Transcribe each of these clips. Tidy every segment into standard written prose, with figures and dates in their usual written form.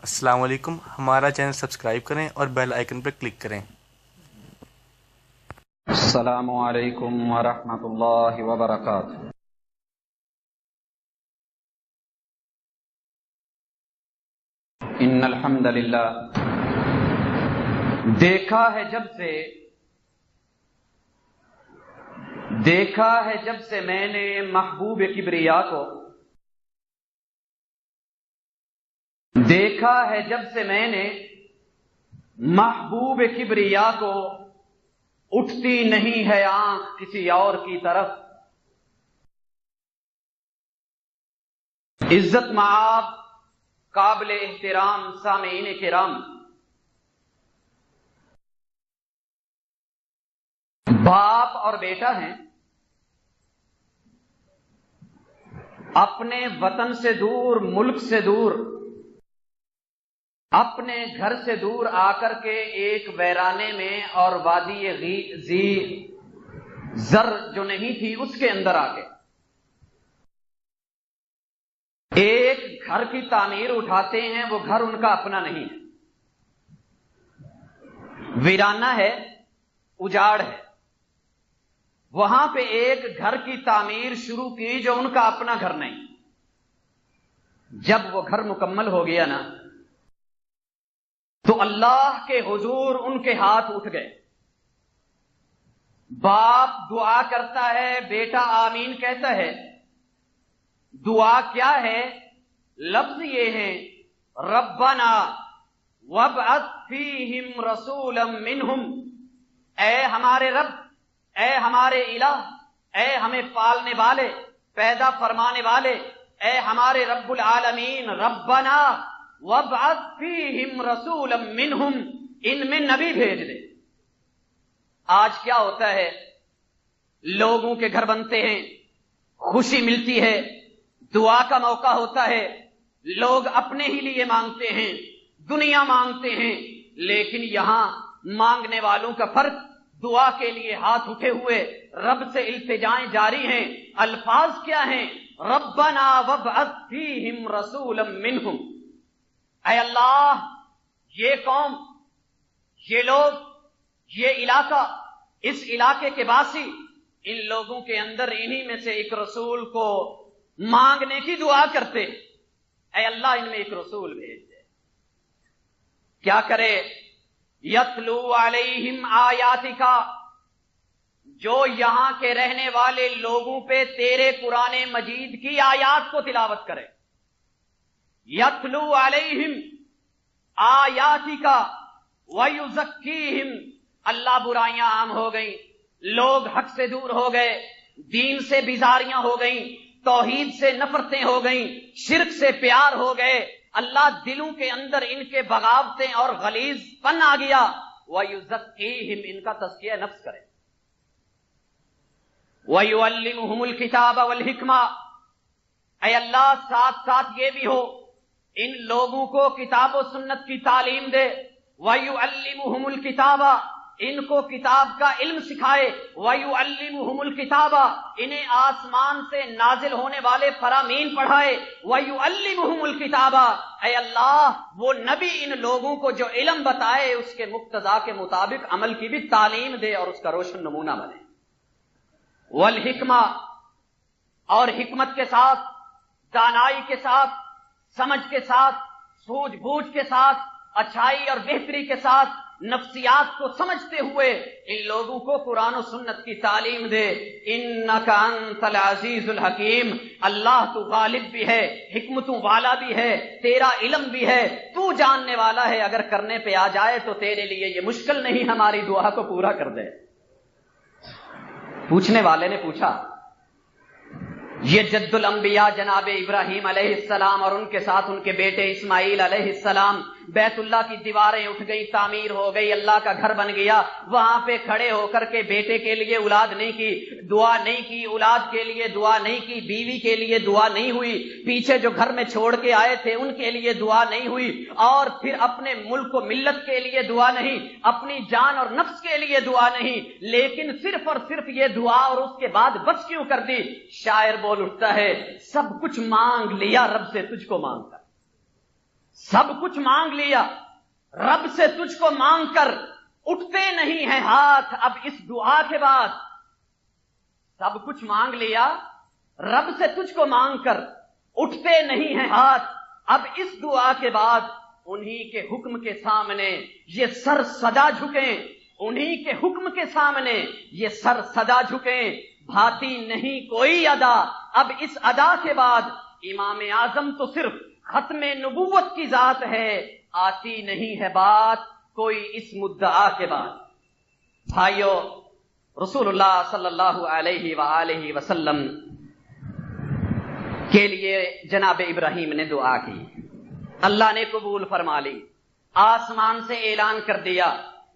السلام علیکم، ہمارا چینل سبسکرائب کریں اور بیل آئیکن پر کلک کریں۔ السلام علیکم ورحمۃ اللہ وبرکاتہ۔ ان الحمد للہ، دیکھا ہے جب سے میں نے محبوب کبریا کو، دیکھا ہے جب سے میں نے محبوب کبریا کو، اٹھتی نہیں ہے آنکھ کسی اور کی طرف۔ عزت مآب قابل احترام سامعین کرام، باپ اور بیٹا ہیں، اپنے وطن سے دور، ملک سے دور، اپنے گھر سے دور آ کر کے ایک ویرانے میں اور وادی ذی زر جو نہیں تھی اس کے اندر آ گئے، ایک گھر کی تعمیر اٹھاتے ہیں، وہ گھر ان کا اپنا نہیں ہے، ویرانہ ہے، اجاڑ ہے، وہاں پہ ایک گھر کی تعمیر شروع کی جو ان کا اپنا گھر نہیں۔ جب وہ گھر مکمل ہو گیا نا، تو اللہ کے حضور ان کے ہاتھ اٹھ گئے۔ باپ دعا کرتا ہے، بیٹا آمین کہتا ہے۔ دعا کیا ہے؟ لفظ یہ ہیں، ربنا وابعث فیہم رسولا منہم، اے ہمارے رب، اے ہمارے الہ، اے ہمیں پالنے والے، پیدا فرمانے والے، اے ہمارے رب العالمین، ربنا وابعث فیہم رسولا منہم، ان میں نبی بھیج دے۔ آج کیا ہوتا ہے، لوگوں کے گھر بنتے ہیں، خوشی ملتی ہے، دعا کا موقع ہوتا ہے، لوگ اپنے ہی لیے مانگتے ہیں، دنیا مانگتے ہیں، لیکن یہاں مانگنے والوں کا فرق، دعا کے لیے ہاتھ اٹھے ہوئے رب سے التجائیں جاری ہیں۔ الفاظ کیا ہیں؟ ربنا وابعث فیہم رسولا منہم، اے اللہ، یہ قوم، یہ لوگ، یہ علاقہ، اس علاقے کے باسی، ان لوگوں کے اندر انہی میں سے ایک رسول کو مانگنے کی دعا کرتے، اے اللہ ان میں ایک رسول بھیج دے۔ کیا کرے؟ یتلو علیہم آیاتک، جو یہاں کے رہنے والے لوگوں پہ تیرے قرآن مجید کی آیات کو تلاوت کرے۔ یتلو علیہم آیاتک ویزکیہم، اللہ برائیاں عام ہو گئیں، لوگ حق سے دور ہو گئے، دین سے بیزاریاں ہو گئیں، توحید سے نفرتیں ہو گئیں، شرک سے پیار ہو گئے، اللہ دلوں کے اندر ان کے بغاوتیں اور غلیظ پن آ گیا۔ ویزکیہم، ان کا تزکیہ نفس کرے۔ ویعلمہم الکتاب والحکمہ، اے اللہ ساتھ ساتھ یہ بھی ہو، ان لوگوں کو کتاب و سنت کی تعلیم دے۔ وَيُعَلِّمُهُمُ الْكِتَابَ، ان کو کتاب کا علم سکھائے۔ وَيُعَلِّمُهُمُ الْكِتَابَ، انہیں آسمان سے نازل ہونے والے فرامین پڑھائے۔ وَيُعَلِّمُهُمُ الْكِتَابَ، اے اللہ وہ نبی ان لوگوں کو جو علم بتائے اس کے مقتضا کے مطابق عمل کی بھی تعلیم دے اور اس کا روشن نمونہ بنے۔ وَالْحِکْمَةِ، اور حکمت کے ساتھ، دانائی کے ساتھ، سمجھ کے ساتھ، سوجھ بوجھ کے ساتھ، اچھائی اور بہتری کے ساتھ، نفسیات کو سمجھتے ہوئے ان لوگوں کو قرآن و سنت کی تعلیم دے۔ انک انت العزیز الحکیم، اللہ تو غالب بھی ہے، حکمتوں والا بھی ہے، تیرا علم بھی ہے، تو جاننے والا ہے، اگر کرنے پہ آ جائے تو تیرے لیے یہ مشکل نہیں، ہماری دعا کو پورا کر دے۔ پوچھنے والے نے پوچھا، یہ جد الانبیاء جناب ابراہیم علیہ السلام اور ان کے ساتھ ان کے بیٹے اسماعیل علیہ السلام، بیت اللہ کی دیواریں اٹھ گئی، تعمیر ہو گئی، اللہ کا گھر بن گیا، وہاں پہ کھڑے ہو کر کے بیٹے کے لیے اولاد نہیں کی، دعا نہیں کی، اولاد کے لیے دعا نہیں کی، بیوی کے لیے دعا نہیں ہوئی، پیچھے جو گھر میں چھوڑ کے آئے تھے ان کے لیے دعا نہیں ہوئی، اور پھر اپنے ملک و ملت کے لیے دعا نہیں، اپنی جان اور نفس کے لیے دعا نہیں، لیکن صرف اور صرف یہ دعا، اور اس کے بعد بس کیوں کر دی؟ شاعر بول اٹھتا ہے، سب کچھ مانگ لیا رب سے، تجھ کو مانگ کر، سب کچھ مانگ لیا، رب سے تجھ کو مانگ کر اٹھتے نہیں ہیں ہاتھ اب اس دعا کے بعد۔ سب کچھ مانگ لیا، رب سے تجھ کو مانگ کر اٹھتے نہیں ہیں ہاتھ اب اس دعا کے بعد۔ انہی کے حکم کے سامنے یہ سر سدا جھکیں، انہی کے حکم کے سامنے یہ سر سدا جھکیں، بھاتی نہیں کوئی ادا اب اس ادا کے بعد۔ امام اعظم تو صرف ختم نبوت کی ذات ہے، آتی نہیں ہے بات کوئی اس مدعا کے بعد۔ بھائیو، رسول اللہ صلی اللہ علیہ وآلہ وسلم کے لیے جناب ابراہیم نے دعا کی، اللہ نے قبول فرما لی، آسمان سے اعلان کر دیا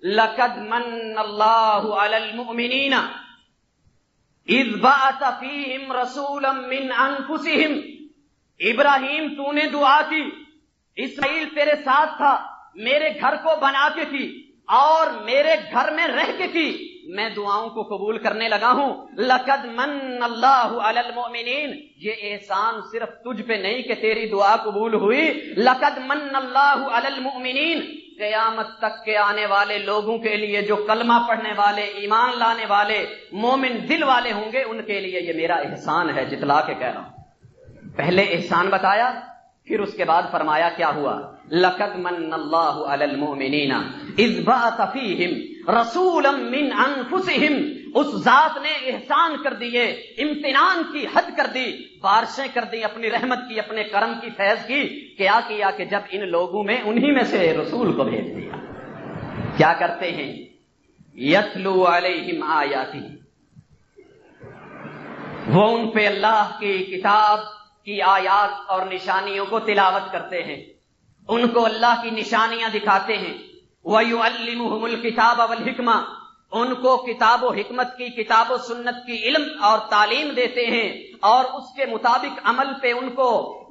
لقد من اللہ علی المؤمنین اذ بعث فیہم رسولا من انفسہم۔ ابراہیم تو نے دعا کی، اسماعیل تیرے ساتھ تھا، میرے گھر کو بنا کے کی اور میرے گھر میں رہ کے کی، میں دعاؤں کو قبول کرنے لگا ہوں۔ لقد من اللہ علی المؤمنین، یہ احسان صرف تجھ پہ نہیں کہ تیری دعا قبول ہوئی، لقد من اللہ علی المؤمنین، قیامت تک کے آنے والے لوگوں کے لیے جو کلمہ پڑھنے والے، ایمان لانے والے، مومن دل والے ہوں گے، ان کے لیے یہ میرا احسان ہے، جتلا کے کہہ رہا ہوں۔ پہلے احسان بتایا، پھر اس کے بعد فرمایا کیا ہوا؟ لقد من اللہ علی المؤمنین اذ بعث فیہم رسولا من انفسہم۔ اس ذات نے احسان کر دیے، امتنان کی حد کر دی، بارشیں کر دی اپنی رحمت کی، اپنے کرم کی، فیض کی۔ کیا کیا کہ جب ان لوگوں میں انہی میں سے رسول کو بھیج دیا، کیا کرتے ہیں؟ یتلو علیہم آیاتہ، وہ ان پہ اللہ کی کتاب کی آیات اور نشانیوں کو تلاوت کرتے ہیں، ان کو اللہ کی نشانیاں دکھاتے ہیں۔ وَيُعَلِّمُهُمُ الْكِتَابَ وَالْحِكْمَةَ، ان کو کتاب و حکمت کی، کتاب و سنت کی علم اور تعلیم دیتے ہیں، اور اس کے مطابق عمل پہ ان کو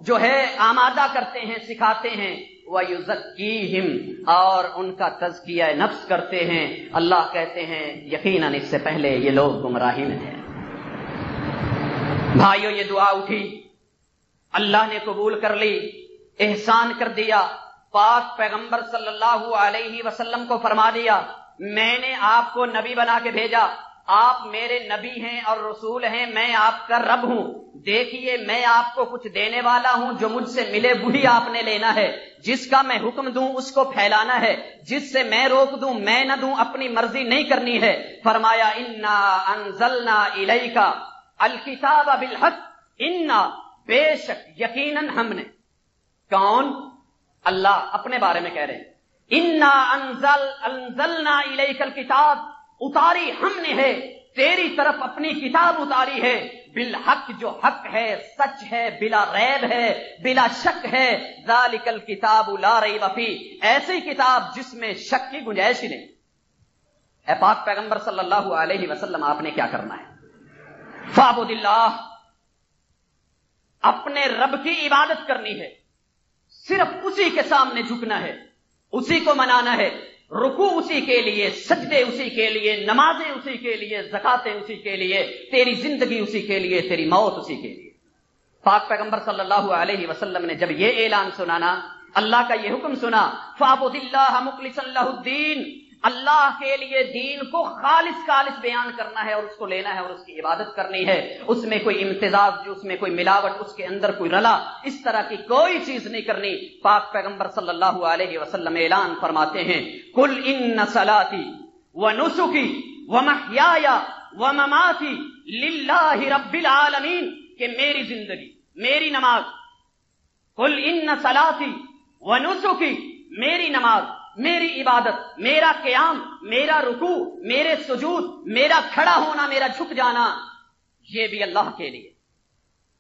جو ہے آمادہ کرتے ہیں، سکھاتے ہیں۔ وَيُزَكِّيهِمْ، اور ان کا تزکیہ نفس کرتے ہیں۔ اللہ کہتے ہیں یقیناً اس سے پہلے یہ لوگ گمراہی میں تھے۔ بھائیو، یہ دعا اٹھی، اللہ نے قبول کر لی، احسان کر دیا، پاک پیغمبر صلی اللہ علیہ وسلم کو فرما دیا میں نے آپ کو نبی بنا کے بھیجا، آپ میرے نبی ہیں اور رسول ہیں، میں آپ کا رب ہوں، دیکھیے میں آپ کو کچھ دینے والا ہوں، جو مجھ سے ملے وہی آپ نے لینا ہے، جس کا میں حکم دوں اس کو پھیلانا ہے، جس سے میں روک دوں میں نہ دوں، اپنی مرضی نہیں کرنی ہے۔ فرمایا انا انزلنا الیک الکتاب بالحق، انا، بے شک، یقیناً ہم نے، کون؟ اللہ اپنے بارے میں کہہ رہے ہیں، انا انزلنا الیک الکتاب، اتاری ہم نے ہے تیری طرف اپنی کتاب اتاری ہے، بالحق، جو حق ہے، سچ ہے، بلا ریب ہے، بلا شک ہے، ذالک الکتاب لا ریب فیہ، ایسی کتاب جس میں شک کی گنجائش ہی نہیں۔ اے پاک پیغمبر صلی اللہ علیہ وسلم، آپ نے کیا کرنا ہے؟ فاعبد اللہ، اپنے رب کی عبادت کرنی ہے، صرف اسی کے سامنے جھکنا ہے، اسی کو منانا ہے، رکوع اسی کے لیے، سجدے اسی کے لیے، نمازیں اسی کے لیے، زکاتیں اسی کے لیے، تیری زندگی اسی کے لیے، تیری موت اسی کے لیے۔ پاک پیغمبر صلی اللہ علیہ وسلم نے جب یہ اعلان سنانا، اللہ کا یہ حکم سنا، فاعبد اللہ مخلصا لہ الدین، اللہ کے لیے دین کو خالص بیان کرنا ہے اور اس کو لینا ہے اور اس کی عبادت کرنی ہے، اس میں کوئی امتزاج، جو اس میں کوئی ملاوٹ، اس کے اندر کوئی رلا، اس طرح کی کوئی چیز نہیں کرنی۔ پاک پیغمبر صلی اللہ علیہ وسلم اعلان فرماتے ہیں، قل ان صلاتی ونسکی ومحیای ومماتی للہ رب العالمین، کہ میری زندگی، میری نماز، قل ان صلاتی ونسکی، میری نماز، میری عبادت، میرا قیام، میرا رکوع، میرے سجود، میرا کھڑا ہونا، میرا جھک جانا، یہ بھی اللہ کے لیے۔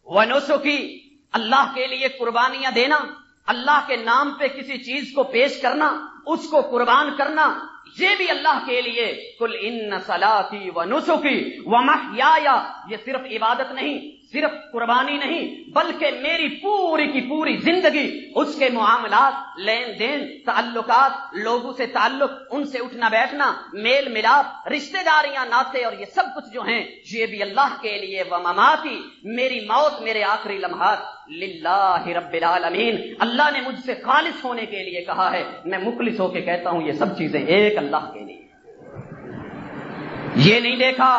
ونسکی، اللہ کے لیے قربانیاں دینا، اللہ کے نام پہ کسی چیز کو پیش کرنا، اس کو قربان کرنا، یہ بھی اللہ کے لیے۔ قل ان صلاتی ونسکی ومحیای، یہ صرف عبادت نہیں، صرف قربانی نہیں بلکہ میری پوری کی پوری زندگی اس کے معاملات، لین دین، تعلقات، لوگوں سے تعلق، ان سے اٹھنا بیٹھنا، میل ملاپ، رشتہ داریاں، ناطے اور یہ سب کچھ جو ہیں یہ بھی اللہ کے لیے، ومماتی، میری موت، میرے آخری لمحات للہ رب العالمین، اللہ نے مجھ سے خالص ہونے کے لیے کہا ہے، میں مخلص ہو کے کہتا ہوں یہ سب چیزیں ایک اللہ کے لیے۔ یہ نہیں دیکھا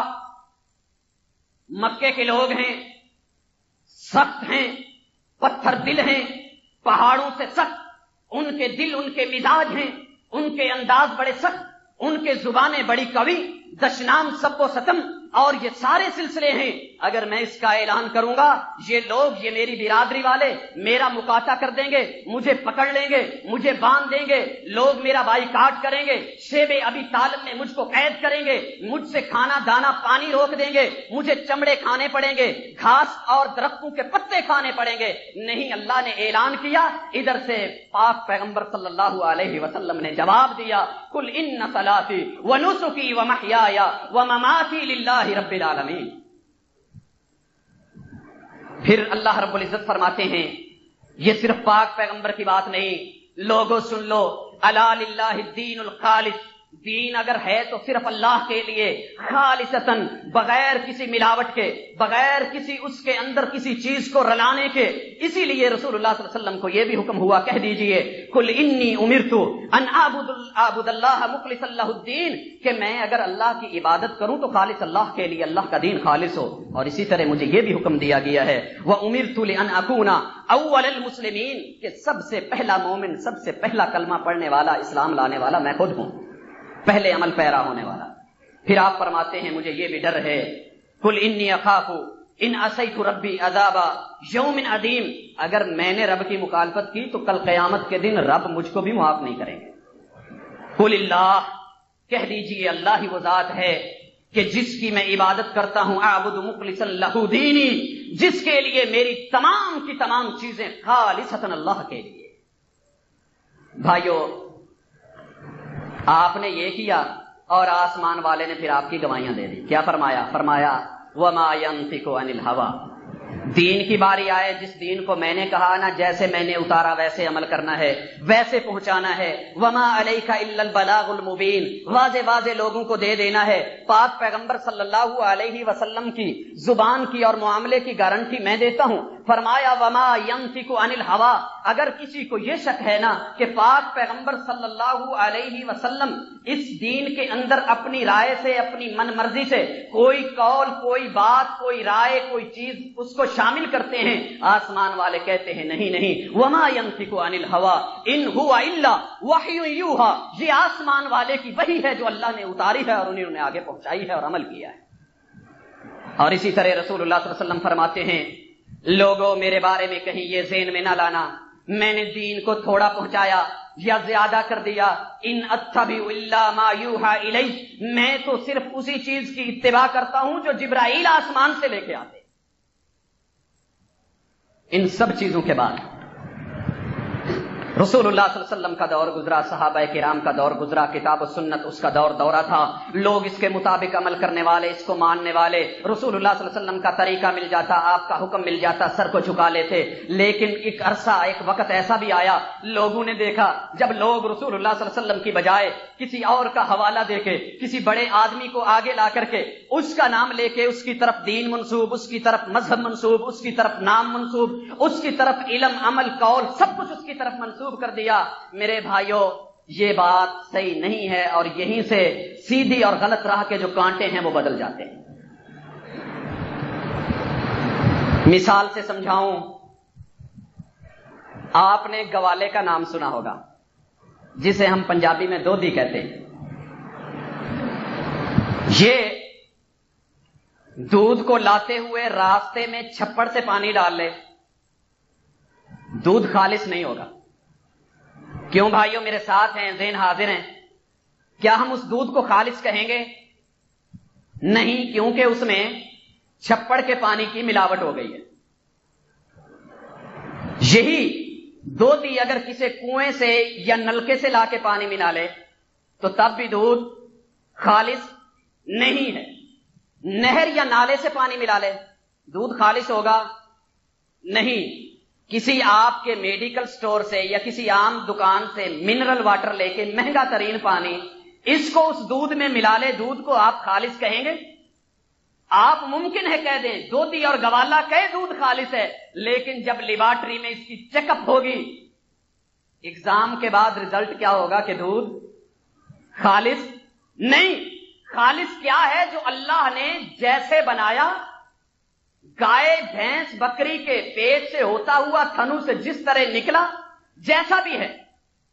مکے کے لوگ ہیں، سخت ہیں، پتھر دل ہیں، پہاڑوں سے سخت، ان کے دل، ان کے مزاج ہیں، ان کے انداز بڑے سخت، ان کے زبانیں بڑی قوی، دشنام، سب و ستم اور یہ سارے سلسلے ہیں۔ اگر میں اس کا اعلان کروں گا یہ لوگ، یہ میری برادری والے میرا مقاطع کر دیں گے، مجھے پکڑ لیں گے، مجھے باندھ دیں گے، لوگ میرا بائیکاٹ کریں گے، شیب ابی طالب میں مجھ کو قید کریں گے، مجھ سے کھانا دانا پانی روک دیں گے، مجھے چمڑے کھانے پڑیں گے، گھاس اور درختوں کے پتے کھانے پڑیں گے۔ نہیں، اللہ نے اعلان کیا، ادھر سے پاک پیغمبر صلی اللہ علیہ وسلم نے جواب دیا، قل ان صلاتی ونسکی ومحیای ومماتی للہ رب العالمین۔ پھر اللہ رب العزت فرماتے ہیں، یہ صرف پاک پیغمبر کی بات نہیں، لوگوں سن لو، الا للہ الدین الخالص، دین اگر ہے تو صرف اللہ کے لیے، خالصتاً، بغیر کسی ملاوٹ کے، بغیر کسی اس کے اندر کسی چیز کو رلانے کے۔ اسی لیے رسول اللہ صلی اللہ علیہ وسلم کو یہ بھی حکم ہوا، کہہ دیجئے قل انی امرت ان اعبد اللہ مخلصا لہ الدین، کہ میں اگر اللہ کی عبادت کروں تو خالص اللہ کے لیے، اللہ کا دین خالص ہو۔ اور اسی طرح مجھے یہ بھی حکم دیا گیا ہے وَأُمِرْتُ لِأَنْ أَكُونَ أَوَّلَ الْمُسْلِمِينَ، کہ سب سے پہلا مومن، سب سے پہلا کلمہ پڑھنے والا، اسلام لانے والا میں خود ہوں، پہلے عمل پیرا ہونے والا۔ پھر آپ فرماتے ہیں مجھے یہ بھی ڈر ہے، قل انی اخاف ان عصیت ربی عذاب یوم عظیم، اگر میں نے رب کی مخالفت کی تو کل قیامت کے دن رب مجھ کو بھی معاف نہیں کریں گے۔ قل اللہ، کہہ دیجئے اللہ ہی وہ ذات ہے کہ جس کی میں عبادت کرتا ہوں، اعبد مخلصا لہ دینی، جس کے لیے میری تمام کی تمام چیزیں خالصتاً اللہ کے لیے۔ بھائیو، آپ نے یہ کیا اور آسمان والے نے پھر آپ کی گواہیاں دے دی۔ کیا فرمایا؟ فرمایا وما ينطق عن الهوى، دین کی باری آئے، جس دین کو میں نے کہا نا، جیسے میں نے اتارا ویسے عمل کرنا ہے، ویسے پہنچانا ہے۔ وما علیک الا البلاغ المبین، واضح واضح لوگوں کو دے دینا ہے۔ پاک پیغمبر صلی اللہ علیہ وسلم کی زبان کی اور معاملے کی گارنٹی میں دیتا ہوں۔ فرمایا وما ينطق عن الهوى، اگر کسی کو یہ شک ہے نا کہ پاک پیغمبر صلی اللہ علیہ وسلم اس دین کے اندر اپنی رائے سے، اپنی من مرضی سے کوئی قول، کوئی بات، کوئی رائے، کوئی چیز اس کو شامل کرتے ہیں، آسمان والے کہتے ہیں نہیں نہیں، وما ينطق عن الهوى ان هو الا وحی یوحى، یہ آسمان والے کی وحی ہے جو اللہ نے اتاری ہے اور انہوں نے آگے پہنچائی ہے اور عمل کیا ہے۔ اور اسی طرح رسول اللہ صلی اللہ علیہ وسلم فرماتے ہیں، لوگوں میرے بارے میں کہیں یہ ذہن میں نہ لانا میں نے دین کو تھوڑا پہنچایا یا زیادہ کر دیا، ان اتبع الا ما یوحى الی، میں تو صرف اسی چیز کی اتباع کرتا ہوں جو جبرائیل آسمان سے لے کے آتے۔ ان سب چیزوں کے بعد رسول اللہ صلی اللہ علیہ وسلم کا دور گزرا، صحابہ کرام کا دور گزرا، کتاب و سنت اس کا دورہ تھا، لوگ اس کے مطابق عمل کرنے والے، اس کو ماننے والے، رسول اللہ صلی اللہ علیہ وسلم کا طریقہ مل جاتا، آپ کا حکم مل جاتا، سر کو جھکا لیتے۔ لیکن ایک عرصہ، ایک وقت ایسا بھی آیا، لوگوں نے دیکھا جب لوگ رسول اللہ صلی اللہ علیہ وسلم کی بجائے کسی اور کا حوالہ دے کے، کسی بڑے آدمی کو آگے لا کر کے، اس کا نام لے کے اس کی طرف دین منسوب، اس کی طرف مذہب منسوب، اس کی طرف نام منسوب، اس کی طرف علم، عمل، قول، سب کچھ اس کی طرف منسوب کر دیا۔ میرے بھائیوں، یہ بات صحیح نہیں ہے، اور یہیں سے سیدھی اور غلط راہ کے جو کانٹے ہیں وہ بدل جاتے ہیں۔ مثال سے سمجھاؤں، آپ نے گوالے کا نام سنا ہوگا، جسے ہم پنجابی میں دودھی کہتے ہیں۔ یہ دودھ کو لاتے ہوئے راستے میں چھپڑ سے پانی ڈال لے، دودھ خالص نہیں ہوگا۔ کیوں بھائیوں میرے ساتھ ہیں، ذہن حاضر ہیں؟ کیا ہم اس دودھ کو خالص کہیں گے؟ نہیں، کیونکہ اس میں چھپڑ کے پانی کی ملاوٹ ہو گئی ہے۔ یہی دودھی اگر کسی کنویں سے یا نلکے سے لا کے پانی ملا لے تو تب بھی دودھ خالص نہیں ہے۔ نہر یا نالے سے پانی ملا لے، دودھ خالص ہوگا؟ نہیں. کسی آپ کے میڈیکل سٹور سے یا کسی عام دکان سے منرل واٹر لے کے مہنگا ترین پانی اس کو اس دودھ میں ملا لے، دودھ کو آپ خالص کہیں گے؟ آپ ممکن ہے کہہ دیں، دودھی اور گوالا کہے دودھ خالص ہے، لیکن جب لیبارٹری میں اس کی چیک اپ ہوگی، ایگزام کے بعد رزلٹ کیا ہوگا کہ دودھ خالص نہیں. خالص کیا ہے؟ جو اللہ نے جیسے بنایا، گائے بھینس بکری کے پیٹ سے ہوتا ہوا تھنو سے جس طرح نکلا، جیسا بھی ہے،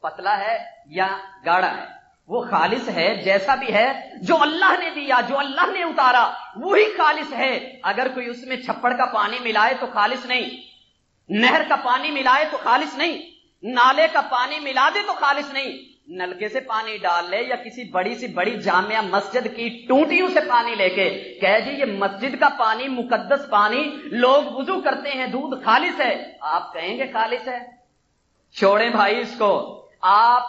پتلا ہے یا گاڑا ہے، وہ خالص ہے. جیسا بھی ہے، جو اللہ نے دیا، جو اللہ نے اتارا، وہی خالص ہے. اگر کوئی اس میں چھپڑ کا پانی ملائے تو خالص نہیں، نہر کا پانی ملائے تو خالص نہیں، نالے کا پانی ملا دے تو خالص نہیں. نلکے سے پانی ڈال لے یا کسی بڑی سی بڑی جامع مسجد کی ٹوٹیوں سے پانی لے کے کہہ جی یہ مسجد کا پانی، مقدس پانی، لوگ وضو کرتے ہیں، دودھ خالص ہے، آپ کہیں گے خالص ہے؟ چھوڑیں بھائی اس کو. آپ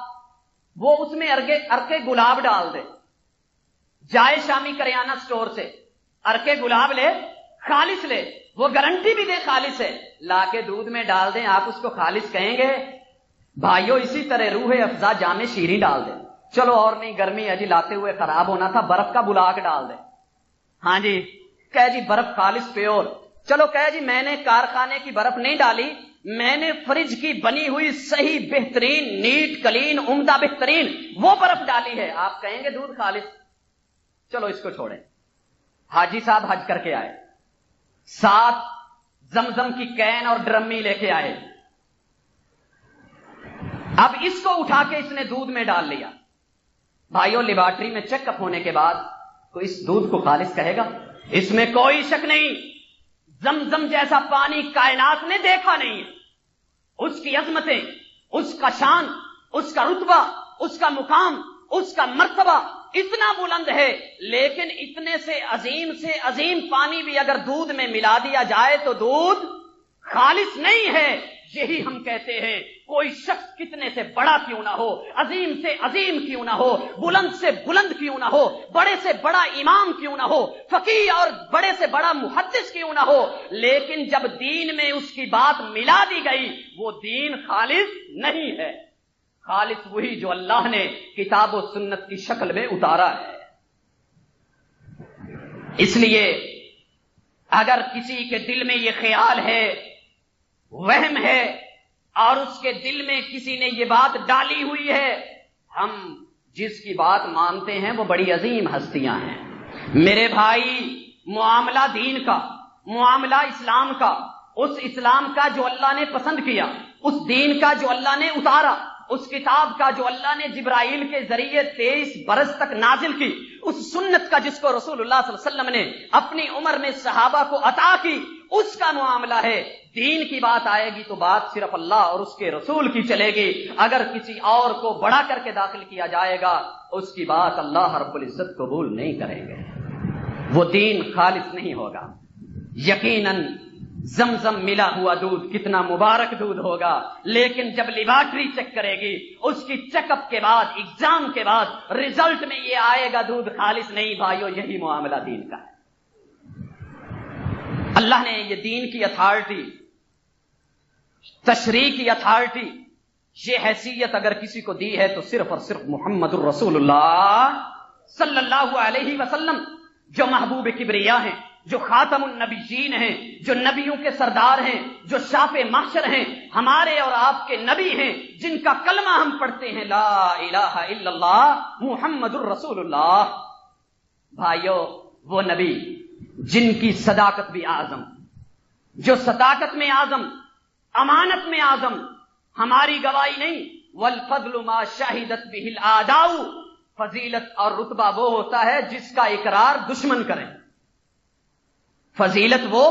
وہ اس میں ارکے گلاب ڈال دے، جائے شامی کریانہ سٹور سے ارکے گلاب لے، خالص لے، وہ گارنٹی بھی دے خالص ہے، لا کے دودھ میں ڈال دیں، آپ اس کو خالص کہیں گے؟ بھائیو اسی طرح روح افزا جام شیریں ڈال دیں، چلو اور نہیں گرمی ہے جی لاتے ہوئے خراب ہونا تھا، برف کا بلاک ڈال دیں، ہاں جی کہہ جی برف خالص پیور. چلو کہہ جی میں نے کارخانے کی برف نہیں ڈالی، میں نے فریج کی بنی ہوئی صحیح بہترین نیٹ کلین عمدہ بہترین وہ برف ڈالی ہے، آپ کہیں گے دودھ خالص؟ چلو اس کو چھوڑیں. حاجی صاحب حج کر کے آئے، ساتھ زمزم کی کین اور ڈرمی لے کے آئے، اب اس کو اٹھا کے اس نے دودھ میں ڈال لیا. بھائیوں لیبارٹری میں چیک اپ ہونے کے بعد کوئی اس دودھ کو خالص کہے گا؟ اس میں کوئی شک نہیں، زمزم جیسا پانی کائنات نے دیکھا نہیں ہے. اس کی عظمتیں، اس کا شان، اس کا رتبہ، اس کا مقام، اس کا مرتبہ اتنا بلند ہے، لیکن اتنے سے عظیم پانی بھی اگر دودھ میں ملا دیا جائے تو دودھ خالص نہیں ہے. یہی ہم کہتے ہیں کوئی شخص کتنے سے بڑا کیوں نہ ہو، عظیم سے عظیم کیوں نہ ہو، بلند سے بلند کیوں نہ ہو، بڑے سے بڑا امام کیوں نہ ہو، فقیہ اور بڑے سے بڑا محدث کیوں نہ ہو، لیکن جب دین میں اس کی بات ملا دی گئی وہ دین خالص نہیں ہے. خالص وہی جو اللہ نے کتاب و سنت کی شکل میں اتارا ہے. اس لیے اگر کسی کے دل میں یہ خیال ہے، وہم ہے، اور اس کے دل میں کسی نے یہ بات ڈالی ہوئی ہے، ہم جس کی بات مانتے ہیں وہ بڑی عظیم ہستیاں ہیں. میرے بھائی، معاملہ دین کا، معاملہ اسلام کا، اس اسلام کا جو اللہ نے پسند کیا، اس دین کا جو اللہ نے اتارا، اس کتاب کا جو اللہ نے جبرائیل کے ذریعے 23 برس تک نازل کی، اس سنت کا جس کو رسول اللہ صلی اللہ علیہ وسلم نے اپنی عمر میں صحابہ کو عطا کی، اس کا معاملہ ہے. دین کی بات آئے گی تو بات صرف اللہ اور اس کے رسول کی چلے گی. اگر کسی اور کو بڑا کر کے داخل کیا جائے گا اس کی بات اللہ رب العزت قبول نہیں کریں گے، وہ دین خالص نہیں ہوگا. یقیناً زمزم ملا ہوا دودھ کتنا مبارک دودھ ہوگا، لیکن جب لیبارٹری چیک کرے گی، اس کی چیک اپ کے بعد، ایگزام کے بعد ریزلٹ میں یہ آئے گا دودھ خالص نہیں. بھائیو یہی معاملہ دین کا ہے. اللہ نے یہ دین کی اتھارٹی، تشریع کی اتھارٹی، یہ حیثیت اگر کسی کو دی ہے تو صرف اور صرف محمد الرسول اللہ صلی اللہ علیہ وسلم، جو محبوب کبریا ہیں، جو خاتم النبیین ہیں، جو نبیوں کے سردار ہیں، جو شاف محشر ہیں، ہمارے اور آپ کے نبی ہیں، جن کا کلمہ ہم پڑھتے ہیں لا الہ الا اللہ محمد الرسول اللہ. بھائیو وہ نبی جن کی صداقت بھی اعظم، جو صداقت میں اعظم، امانت میں اعظم، ہماری گواہی نہیں. والفضل ما شہدت به الاعداء، فضیلت اور رتبہ وہ ہوتا ہے جس کا اقرار دشمن کریں. فضیلت وہ،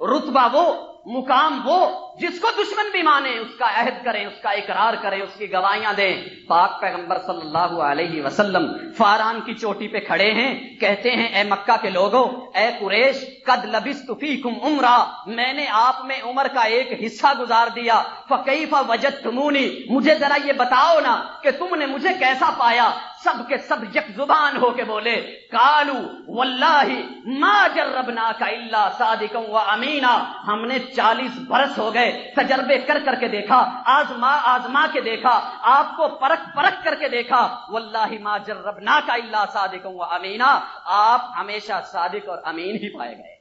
رتبہ وہ، مقام وہ جس کو دشمن بھی مانے اس کا عہد کریں، اس کا اقرار کریں، اس کی گواہیاں دیں۔ پاک پیغمبر صلی اللہ علیہ وسلم فاران کی چوٹی پہ کھڑے ہیں، کہتے ہیں اے مکہ کے لوگوں، اے قریش، قد لبثت فیکم عمرا، میں نے آپ میں عمر کا ایک حصہ گزار دیا، فکیف وجدتمونی، مجھے ذرا یہ بتاؤ نا کہ تم نے مجھے کیسا پایا؟ سب کے سب یک زبان ہو کے بولے، قالو واللہ ما جربناک الا صادقا و امینا، ہم نے 40 برس ہو گئے تجربے کر کر کے دیکھا، آزما کے دیکھا، آپ کو پرکھ کر کے دیکھا، واللہ ما جربناک الا صادقا و امینا، آپ ہمیشہ صادق اور امین ہی پائے گئے۔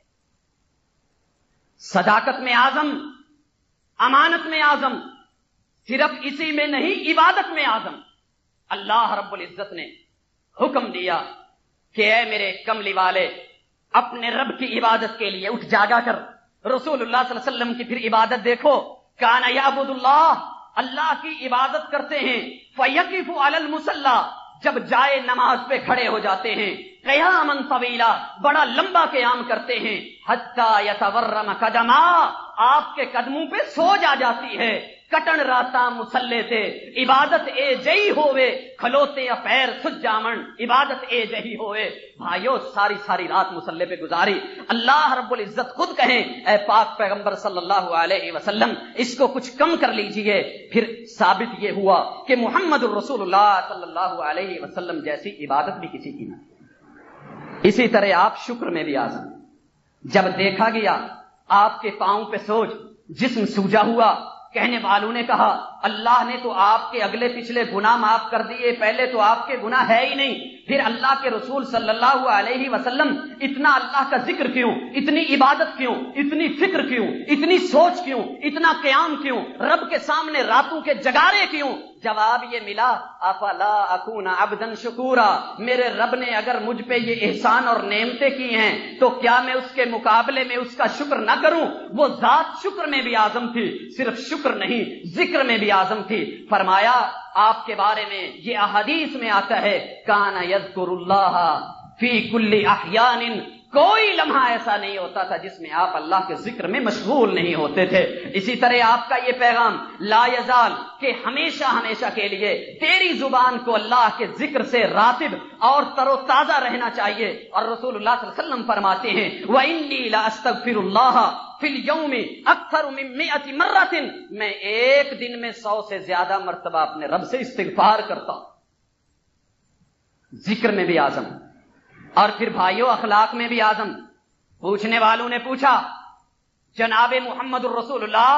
صداقت میں اعظم، امانت میں اعظم، صرف اسی میں نہیں، عبادت میں اعظم۔ اللہ رب العزت نے حکم دیا کہ اے میرے کملی والے، اپنے رب کی عبادت کے لیے اٹھ جاگا کر۔ رسول اللہ صلی اللہ علیہ وسلم کی پھر عبادت دیکھو، کان یعبد اللہ، اللہ کی عبادت کرتے ہیں، فیقف علی المصلی، جب جائے نماز پہ کھڑے ہو جاتے ہیں، قیاما طویلا، بڑا لمبا قیام کرتے ہیں، حتی یتورم قدما، آپ کے قدموں پہ سوج آ جاتی ہے، کٹن راتا مسلے تے، عبادت اے جئی ہوئے، کھلوتے یا پیر سج جامن، عبادت اے جئی ہوئے۔ بھائیو ساری رات مسلے پہ گزاری۔ اللہ رب العزت خود کہیں اے پاک پیغمبر صلی اللہ علیہ وسلم اس کو کچھ کم کر لیجئے۔ پھر ثابت یہ ہوا کہ محمد الرسول اللہ صلی اللہ علیہ وسلم جیسی عبادت بھی کسی کی نہ۔ اسی طرح آپ شکر میں بھی اعظم، جب دیکھا گیا آپ کے پاؤں پہ سوج، جسم سوجا ہوا، کہنے والوں نے کہا اللہ نے تو آپ کے اگلے پچھلے گناہ معاف کر دیے، پہلے تو آپ کے گناہ ہے ہی نہیں، پھر اللہ کے رسول صلی اللہ علیہ وسلم اتنا اللہ کا ذکر کیوں، اتنی عبادت کیوں، اتنی فکر کیوں، اتنی سوچ کیوں، اتنا قیام کیوں، رب کے سامنے راتوں کے جگارے کیوں؟ جواب یہ ملا افلا اکون عبدا شکورا، میرے رب نے اگر مجھ پہ یہ احسان اور نعمتیں کی ہیں تو کیا میں اس کے مقابلے میں اس کا شکر نہ کروں؟ وہ ذات شکر میں بھی اعظم تھی، صرف شکر نہیں ذکر میں بھی اعظم تھی۔ فرمایا آپ کے بارے میں یہ احادیث میں آتا ہے کان یذکر اللہ فی کل احیان، کوئی لمحہ ایسا نہیں ہوتا تھا جس میں آپ اللہ کے ذکر میں مشغول نہیں ہوتے تھے۔ اسی طرح آپ کا یہ پیغام لا یزال کہ ہمیشہ کے لیے تیری زبان کو اللہ کے ذکر سے راتب اور تر و تازہ رہنا چاہیے۔ اور رسول اللہ صلی اللہ علیہ وسلم فرماتے ہیں وَإِنِّي لَأَسْتَغْفِرُ اللَّهَ فِي الْيَوْمِ أَكْثَرُ مِن 100 مرة، میں ایک دن میں 100 سے زیادہ مرتبہ اپنے رب سے استغفار کرتا ہوں۔ ذکر میں بھی اعظم، اور پھر بھائیوں اخلاق میں بھی اعظم۔ پوچھنے والوں نے پوچھا جناب محمد الرسول اللہ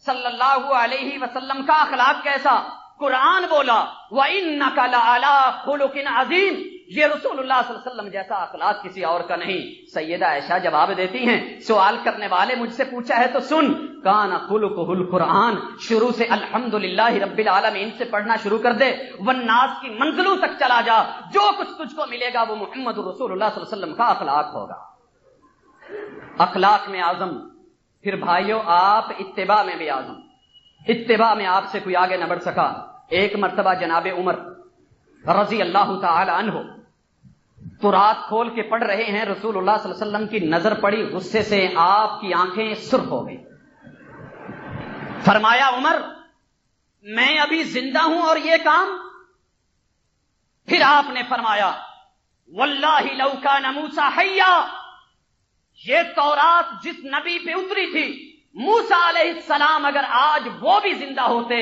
صلی اللہ علیہ وسلم کا اخلاق کیسا؟ قرآن بولا وَإِنَّكَ لَعَلَىٰ خُلُقٍ عَظِيمٍ، یہ رسول اللہ صلی اللہ علیہ وسلم جیسا اخلاق کسی اور کا نہیں۔ سیدہ عائشہ جواب دیتی ہیں سوال کرنے والے مجھ سے پوچھا ہے تو سن، کان خلقہ القرآن، شروع سے الحمدللہ رب العالمین سے پڑھنا شروع کر دے، والناس کی منزلوں تک چلا جا، جو کچھ تجھ کو ملے گا وہ محمد رسول اللہ صلی اللہ علیہ وسلم کا اخلاق ہوگا۔ اخلاق میں اعظم، پھر بھائیوں آپ اتباع میں بھی اعظم۔ اتباع میں آپ سے کوئی آگے نہ بڑھ سکا۔ ایک مرتبہ جناب عمر رضی اللہ تعالی عنہ تو رات کھول کے پڑھ رہے ہیں، رسول اللہ صلی اللہ علیہ وسلم کی نظر پڑی، غصے سے آپ کی آنکھیں سرخ ہو گئی۔ فرمایا عمر میں ابھی زندہ ہوں اور یہ کام؟ پھر آپ نے فرمایا واللہ لو کان موسیٰ حیا، یہ تورات جس نبی پہ اتری تھی موسیٰ علیہ السلام اگر آج وہ بھی زندہ ہوتے،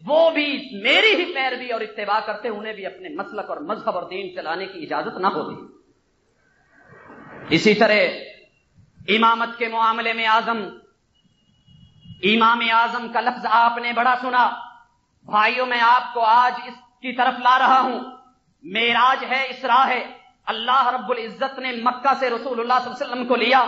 وہ بھی میری ہی پیروی اور اتباع کرتے، انہیں بھی اپنے مسلک اور مذہب اور دین چلانے کی اجازت نہ ہوتی۔ اسی طرح امامت کے معاملے میں اعظم، امام اعظم کا لفظ آپ نے بڑا سنا۔ بھائیوں میں آپ کو آج اس کی طرف لا رہا ہوں، معراج ہے، اسراء ہے۔ اللہ رب العزت نے مکہ سے رسول اللہ صلی اللہ علیہ وسلم کو لیا،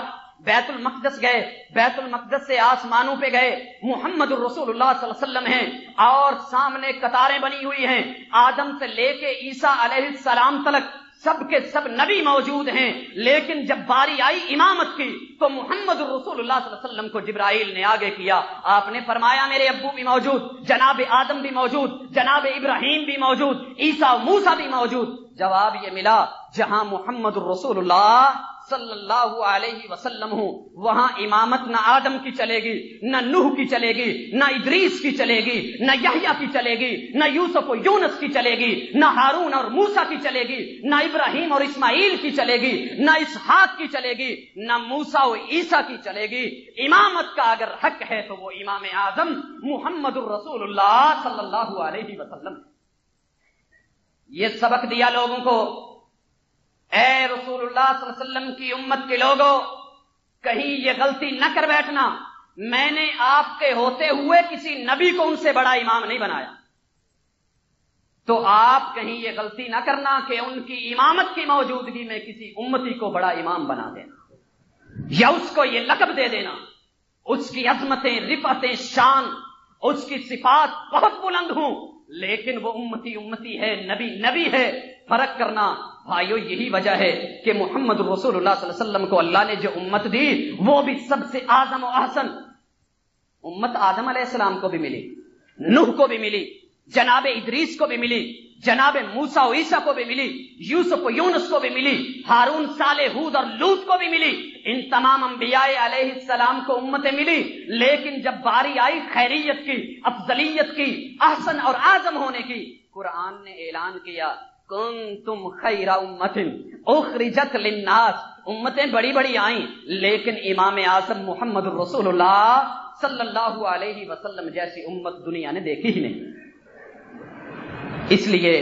بیت المقدس گئے، بیت المقدس سے آسمانوں پہ گئے، محمد الرسول اللہ صلی اللہ علیہ وسلم ہیں اور سامنے قطاریں بنی ہوئی ہیں، آدم سے لے کے عیسیٰ علیہ السلام تک سب کے سب نبی موجود ہیں، لیکن جب باری آئی امامت کی تو محمد الرسول اللہ صلی اللہ علیہ وسلم کو جبرائیل نے آگے کیا۔ آپ نے فرمایا میرے ابو بھی موجود، جناب آدم بھی موجود، جناب ابراہیم بھی موجود، عیسیٰ موسیٰ بھی موجود۔ جواب یہ ملا جہاں محمد الرسول اللہ صلی اللہ علیہ وسلم ہوں، وہاں امامت نہ آدم کی چلے گی، نہ نوح کی چلے گی، نہ ادریس کی چلے گی، نہ یحییٰ کی چلے گی، نہ یوسف و یونس کی چلے گی، نہ ہارون اور موسیٰ کی چلے گی، نہ ابراہیم اور اسماعیل کی چلے گی، نہ اسحاق کی چلے گی، نہ موسیٰ و عیسیٰ کی چلے گی۔ امامت کا اگر حق ہے تو وہ امام اعظم محمد الرسول اللہ صلی اللہ علیہ وسلم ہے۔ یہ سبق دیا لوگوں کو، اے رسول اللہ صلی اللہ علیہ وسلم کی امت کے لوگوں، کہیں یہ غلطی نہ کر بیٹھنا، میں نے آپ کے ہوتے ہوئے کسی نبی کو ان سے بڑا امام نہیں بنایا، تو آپ کہیں یہ غلطی نہ کرنا کہ ان کی امامت کی موجودگی میں کسی امتی کو بڑا امام بنا دینا، یا اس کو یہ لقب دے دینا۔ اس کی عظمتیں، رفعتیں، شان، اس کی صفات بہت بلند ہوں، لیکن وہ امتی ہے، نبی نبی ہے۔ فرق کرنا بھائیو، یہی وجہ ہے کہ محمد رسول اللہ صلی اللہ علیہ وسلم کو اللہ نے جو امت دی وہ بھی سب سے اعظم و احسن امت آدم علیہ السلام کو بھی ملی، نوح کو بھی ملی، جناب ادریس کو بھی ملی، جناب موسیٰ و عیسیٰ کو بھی ملی، یوسف و یونس کو بھی ملی، ہارون، صالح، ہود اور لوط کو بھی ملی۔ ان تمام انبیاء علیہ السلام کو امتیں ملی، لیکن جب باری آئی خیریت کی، افضلیت کی، احسن اور اعظم ہونے کی، قرآن نے اعلان کیا کنتم خیر امت اخرجت للناس۔ امتیں بڑی بڑی آئیں، لیکن امام اعظم محمد الرسول اللہ صلی اللہ علیہ وسلم جیسی امت دنیا نے دیکھی ہی نہیں۔ اس لیے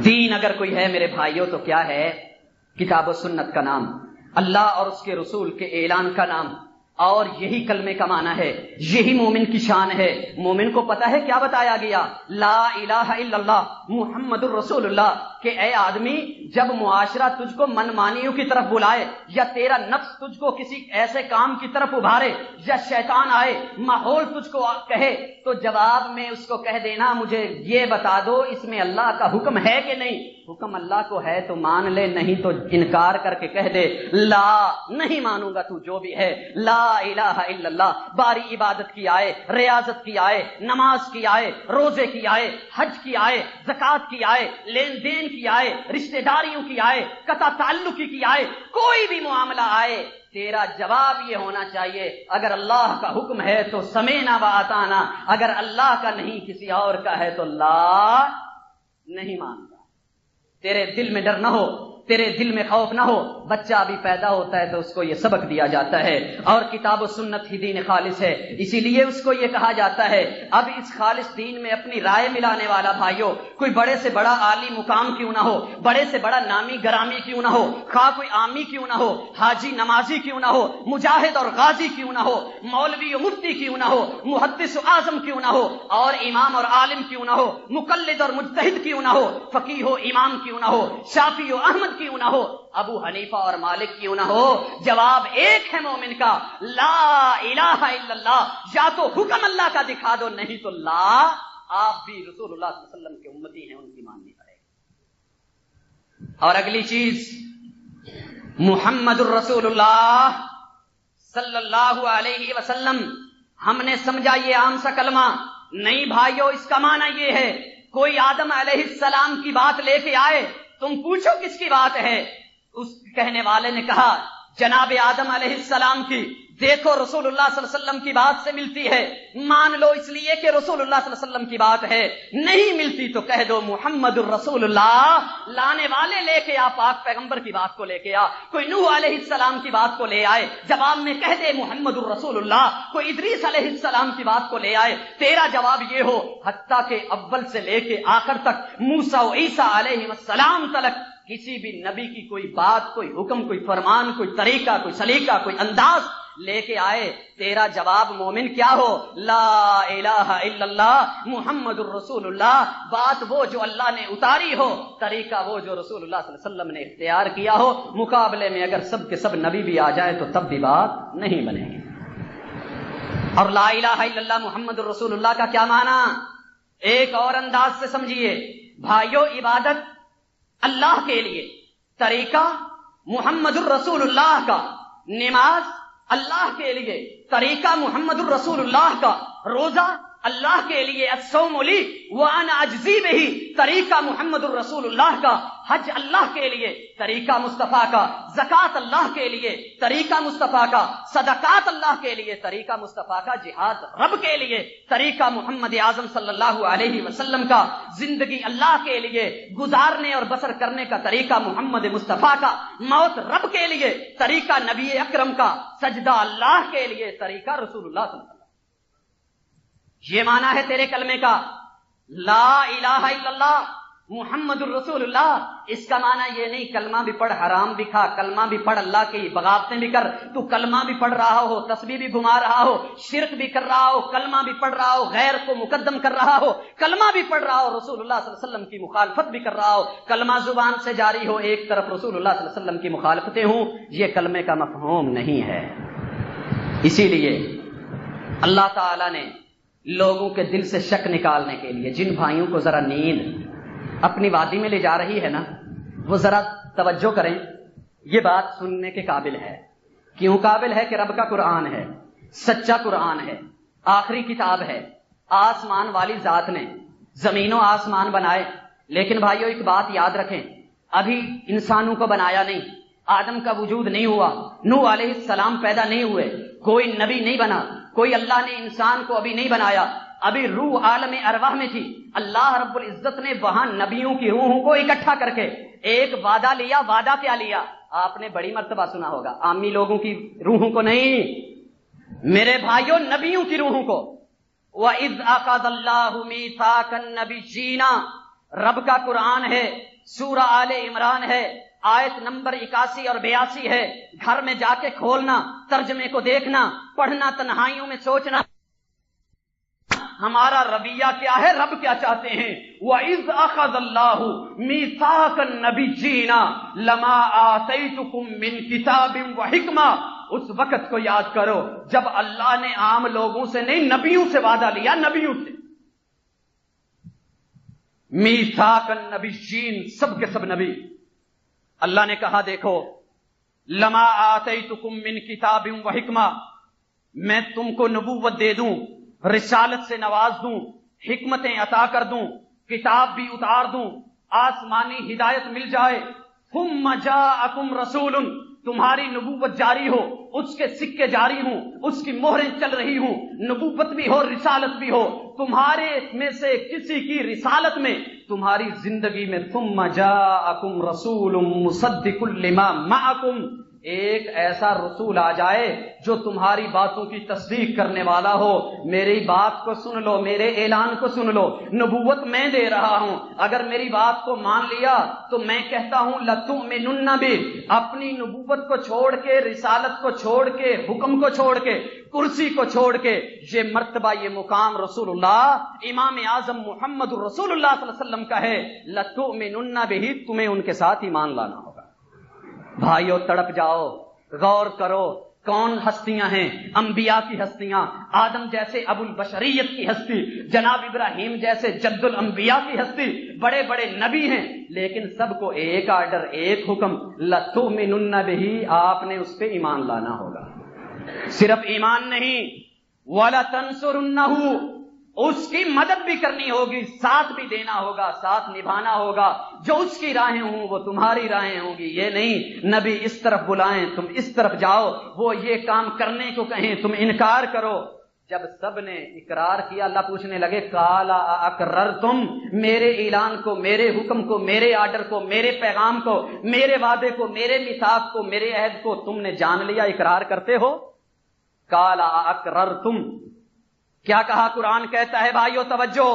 دین اگر کوئی ہے میرے بھائیوں تو کیا ہے؟ کتاب و سنت کا نام، اللہ اور اس کے رسول کے اعلان کا نام، اور یہی کلمے کا معنی ہے، یہی مومن کی شان ہے۔ مومن کو پتہ ہے کیا بتایا گیا؟ لا الہ الا اللہ محمد الرسول اللہ، کہ اے آدمی جب معاشرہ تجھ کو من مانیوں کی طرف بلائے، یا تیرا نفس تجھ کو کسی ایسے کام کی طرف ابھارے، یا شیطان آئے، ماحول تجھ کو کہے، تو جواب میں اس کو کہہ دینا مجھے یہ بتا دو اس میں اللہ کا حکم ہے کہ نہیں۔ حکم اللہ کو ہے تو مان لے، نہیں تو انکار کر کے کہہ دے لا، نہیں مانوں گا تو جو بھی ہے، لا الہ الا اللہ۔ باری عبادت کی آئے، ریاضت کی آئے، نماز کی آئے، روزے کی آئے، حج کی آئے، زکوٰۃ کی آئے، لین دین کی آئے، رشتہ داریوں کی آئے، قطع تعلقی کی آئے، کوئی بھی معاملہ آئے، تیرا جواب یہ ہونا چاہیے اگر اللہ کا حکم ہے تو سمینا و اطعنا، اگر اللہ کا نہیں کسی اور کا ہے تو لا، نہیں مانتا۔ تیرے دل میں ڈر نہ ہو، تیرے دل میں خوف نہ ہو۔ بچہ ابھی پیدا ہوتا ہے تو اس کو یہ سبق دیا جاتا ہے، اور کتاب و سنت ہی دین خالص ہے، اسی لیے اس کو یہ کہا جاتا ہے اب اس خالص دین میں اپنی رائے ملانے والا بھائیوں، کوئی بڑے سے بڑا عالی مقام کیوں نہ ہو، بڑے سے بڑا نامی گرامی کیوں نہ ہو، خواہ کوئی عامی کیوں نہ ہو، حاجی نمازی کیوں نہ ہو، مجاہد اور غازی کیوں نہ ہو، مولوی و مفتی کیوں نہ ہو، محدث و اعظم کیوں نہ ہو، اور امام اور عالم کیوں نہ ہو، مقلد اور مجتہد کیوں نہ ہو، فقیہ و امام کیوں نہ ہو، شافعی و احمد کیوں نہ ہو، ابو حنیفہ اور مالک کیوں نہ ہو، جواب ایک ہے مومن کا، لا الہ الا اللہ۔ یا تو حکم اللہ کا دکھا دو، نہیں تو لا۔ آپ بھی رسول اللہ صلی اللہ علیہ وسلم کے امتی ہیں، ان کی ماننی پڑے گی۔ اور اگلی چیز، محمد الرسول اللہ صلی اللہ علیہ وسلم، ہم نے سمجھا یہ عام سا کلمہ نہیں بھائیو، اس کا معنی یہ ہے کوئی آدم علیہ السلام کی بات لے کے آئے، تم پوچھو کس کی بات ہے، اس کہنے والے نے کہا جناب آدم علیہ السلام کی، دیکھو رسول اللہ صلی اللہ علیہ وسلم کی بات سے ملتی ہے، مان لو اس لیے کہ رسول اللہ صلی اللہ علیہ وسلم کی بات ہے، نہیں ملتی تو کہہ دو محمد الرسول اللہ۔ لانے والے لے کے آ، پاک پیغمبر کی بات کو لے کے آ، کوئی نوح علیہ السلام کی بات کو لے آئے، جواب میں کہہ دے محمد الرسول اللہ، کوئی ادریس علیہ السلام کی بات کو لے آئے، تیرا جواب یہ ہو، حتیٰ کہ اول سے لے کے آخر تک موسیٰ و عیسیٰ علیہ السلام تلک کسی بھی نبی کی کوئی بات، کوئی حکم، کوئی فرمان، کوئی طریقہ، کوئی سلیقہ، کوئی انداز لے کے آئے، تیرا جواب مومن کیا ہو؟ لا الہ الا اللہ محمد الرسول اللہ۔ بات وہ جو اللہ نے اتاری ہو، طریقہ وہ جو رسول اللہ صلی اللہ علیہ وسلم نے اختیار کیا ہو، مقابلے میں اگر سب کے سب نبی بھی آ جائے تو تب بھی بات نہیں بنے گی۔ اور لا الہ الا اللہ محمد الرسول اللہ کا کیا معنی؟ ایک اور انداز سے سمجھیے بھائیو، عبادت اللہ کے لیے، طریقہ محمد الرسول اللہ کا، نماز اللہ کے لیے، طریقہ محمد الرسول اللہ کا، روزہ اللہ کے لیے الصوم لی وانا اجزی بہ، طریقہ محمد الرسول اللہ کا، حج اللہ کے لیے طریقہ مصطفیٰ کا، زکوٰۃ اللہ کے لیے طریقہ مصطفیٰ کا، صدقات اللہ کے لیے طریقہ مصطفیٰ کا، جہاد رب کے لیے طریقہ محمد اعظم صلی اللہ علیہ وسلم کا، زندگی اللہ کے لیے گزارنے اور بسر کرنے کا طریقہ محمد مصطفیٰ کا، موت رب کے لیے طریقہ نبی اکرم کا، سجدہ اللہ کے لیے طریقہ رسول اللہ صلی اللہ علیہ وسلم۔ یہ معنی ہے تیرے کلمے کا، لا الہ الا اللہ محمد الرسول اللہ۔ اس کا معنی یہ نہیں کلمہ بھی پڑھ حرام بھی کھا، کلمہ بھی پڑھ اللہ کی بغاوتیں بھی کر، تو کلمہ بھی پڑھ رہا ہو، تسبیح بھی گھما رہا ہو، شرک بھی کر رہا ہو، کلمہ بھی پڑھ رہا ہو، غیر کو مقدم کر رہا ہو، کلمہ بھی پڑھ رہا ہو، رسول اللہ صلی اللہ علیہ وسلم کی مخالفت بھی کر رہا ہو، کلمہ زبان سے جاری ہو، ایک طرف رسول اللہ صلی اللہ علیہ وسلم کی مخالفتیں ہوں، یہ کلمے کا مفہوم نہیں ہے۔ اسی لیے اللہ تعالی نے لوگوں کے دل سے شک نکالنے کے لیے جن بھائیوں کو ذرا نیند اپنی وادی میں لے جا رہی ہے نا، وہ ذرا توجہ کریں، یہ بات سننے کے قابل ہے۔ کیوں قابل ہے؟ کہ رب کا قرآن ہے، سچا قرآن ہے، آخری کتاب ہے، آسمان والی ذات نے زمین و آسمان بنائے، لیکن بھائیو ایک بات یاد رکھیں، ابھی انسانوں کو بنایا نہیں، آدم کا وجود نہیں ہوا، نوح علیہ السلام پیدا نہیں ہوئے، کوئی نبی نہیں بنا، کوئی اللہ نے انسان کو ابھی نہیں بنایا، ابھی روح عالم ارواح میں تھی۔ اللہ رب العزت نے وہاں نبیوں کی روحوں کو اکٹھا کر کے ایک وعدہ لیا۔ وعدہ کیا لیا؟ آپ نے بڑی مرتبہ سنا ہوگا، عامی لوگوں کی روحوں کو نہیں، میرے بھائیوں نبیوں کی روحوں کو۔ وَإِذْ أَخَذَ اللَّهُ مِيثَاقَ النَّبِيِّينَ، رب کا قرآن ہے، سورہ آل عمران ہے، آیت نمبر 81 اور 82 ہے۔ گھر میں جا کے کھولنا، ترجمے کو دیکھنا، پڑھنا، تنہائیوں میں سوچنا ہمارا رویہ کیا ہے، رب کیا چاہتے ہیں۔ وَإِذْ أَخَذَ اللَّهُ مِيثَاقَ النَّبِيِّينَ لَمَا آتَيْتُكُم مِّن كِتَابٍ وَحِكْمَةٍ، اس وقت کو یاد کرو جب اللہ نے عام لوگوں سے نہیں، نبیوں سے وعدہ لیا، نبیوں سے۔ میثاق النبیین، سب کے سب نبی۔ اللہ نے کہا دیکھو، لما آتیتکم من کتاب و حکمہ، میں تم کو نبوت دے دوں، رسالت سے نواز دوں، حکمتیں عطا کر دوں، کتاب بھی اتار دوں، آسمانی ہدایت مل جائے۔ ثم جاءکم رسول، تمہاری نبوت جاری ہو، اس کے سکے جاری ہوں، اس کی مہریں چل رہی ہوں، نبوت بھی ہو، رسالت بھی ہو، تمہارے میں سے کسی کی رسالت میں، تمہاری زندگی میں ثم جاءکم رسول مصدق لما معکم، ایک ایسا رسول آ جائے جو تمہاری باتوں کی تصدیق کرنے والا ہو۔ میری بات کو سن لو، میرے اعلان کو سن لو، نبوت میں دے رہا ہوں، اگر میری بات کو مان لیا تو میں کہتا ہوں لَتُؤْمِنُنَّ بِهِ، اپنی نبوت کو چھوڑ کے، رسالت کو چھوڑ کے، حکم کو چھوڑ کے، کرسی کو چھوڑ کے، یہ مرتبہ، یہ مقام رسول اللہ امام اعظم محمد رسول اللہ صلی اللہ علیہ وسلم کا ہے۔ لَتُؤْمِنُنَّ بِهِ، تمہیں ان کے ساتھ ایمان لانا ہوگا۔ بھائیو تڑپ جاؤ، غور کرو، کون ہستیاں ہیں؟ انبیاء کی ہستیاں، آدم جیسے ابو البشریت کی ہستی، جناب ابراہیم جیسے جد الانبیاء کی ہستی، بڑے بڑے نبی ہیں، لیکن سب کو ایک آرڈر، ایک حکم، لَتُؤْمِنُنَّ بِهِ، آپ نے اس پہ ایمان لانا ہوگا۔ صرف ایمان نہیں، وَلَتَنْصُرُنَّهُ، اس کی مدد بھی کرنی ہوگی، ساتھ بھی دینا ہوگا، ساتھ نبھانا ہوگا، جو اس کی راہیں ہوں وہ تمہاری راہیں ہوں گی۔ یہ نہیں نبی اس طرف بلائیں تم اس طرف جاؤ، وہ یہ کام کرنے کو کہیں تم انکار کرو۔ جب سب نے اقرار کیا، اللہ پوچھنے لگے قال اقررتم، میرے اعلان کو، میرے حکم کو، میرے آرڈر کو، میرے پیغام کو، میرے وعدے کو، میرے میثاق کو، میرے عہد کو تم نے جان لیا، اقرار کرتے ہو؟ قال اقررتم، کیا کہا؟ قرآن کہتا ہے بھائیو توجہ،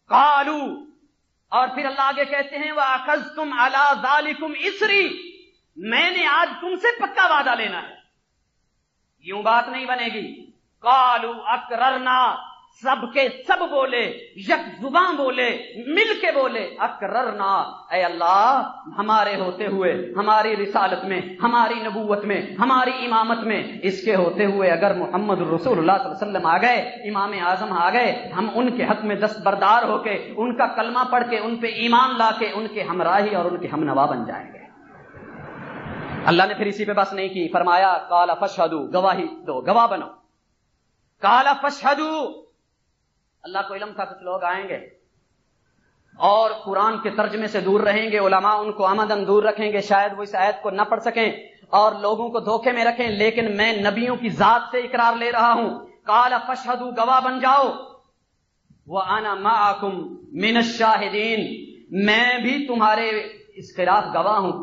قالو، اور پھر اللہ آگے کہتے ہیں وَأَخَذْتُمْ عَلَى ذَلِكُمْ إِسْرِي، میں نے آج تم سے پکا وعدہ لینا ہے، یوں بات نہیں بنے گی۔ قالوا اقررنا، سب کے سب بولے، یک زبان بولے، مل کے بولے، اقررنا، اے اللہ ہمارے ہوتے ہوئے، ہماری رسالت میں، ہماری نبوت میں، ہماری امامت میں، اس کے ہوتے ہوئے اگر محمد رسول اللہ صلی اللہ علیہ وسلم آ گئے، امام اعظم آ گئے، ہم ان کے حق میں دستبردار ہو کے، ان کا کلمہ پڑھ کے، ان پہ ایمان لا کے، ان کے ہمراہی اور ان کے ہمنوا بن جائیں گے۔ اللہ نے پھر اسی پہ بس نہیں کی، فرمایا قال فاشہدوا، گواہی دو، گواہ بنو، قال فاشہدوا، اللہ کو علم تھا کچھ لوگ آئیں گے اور قرآن کے ترجمے سے دور رہیں گے، علماء ان کو آمدن دور رکھیں گے، شاید وہ اس آیت کو نہ پڑھ سکیں اور لوگوں کو دھوکے میں رکھیں، لیکن میں نبیوں کی ذات سے اقرار لے رہا ہوں، قال فاشہدوا، گواہ بن جاؤ، وَأَنَا مَعَكُمْ مِنَ الشَّاهِدِينَ، میں بھی تمہارے اس خلاف گواہ ہوں،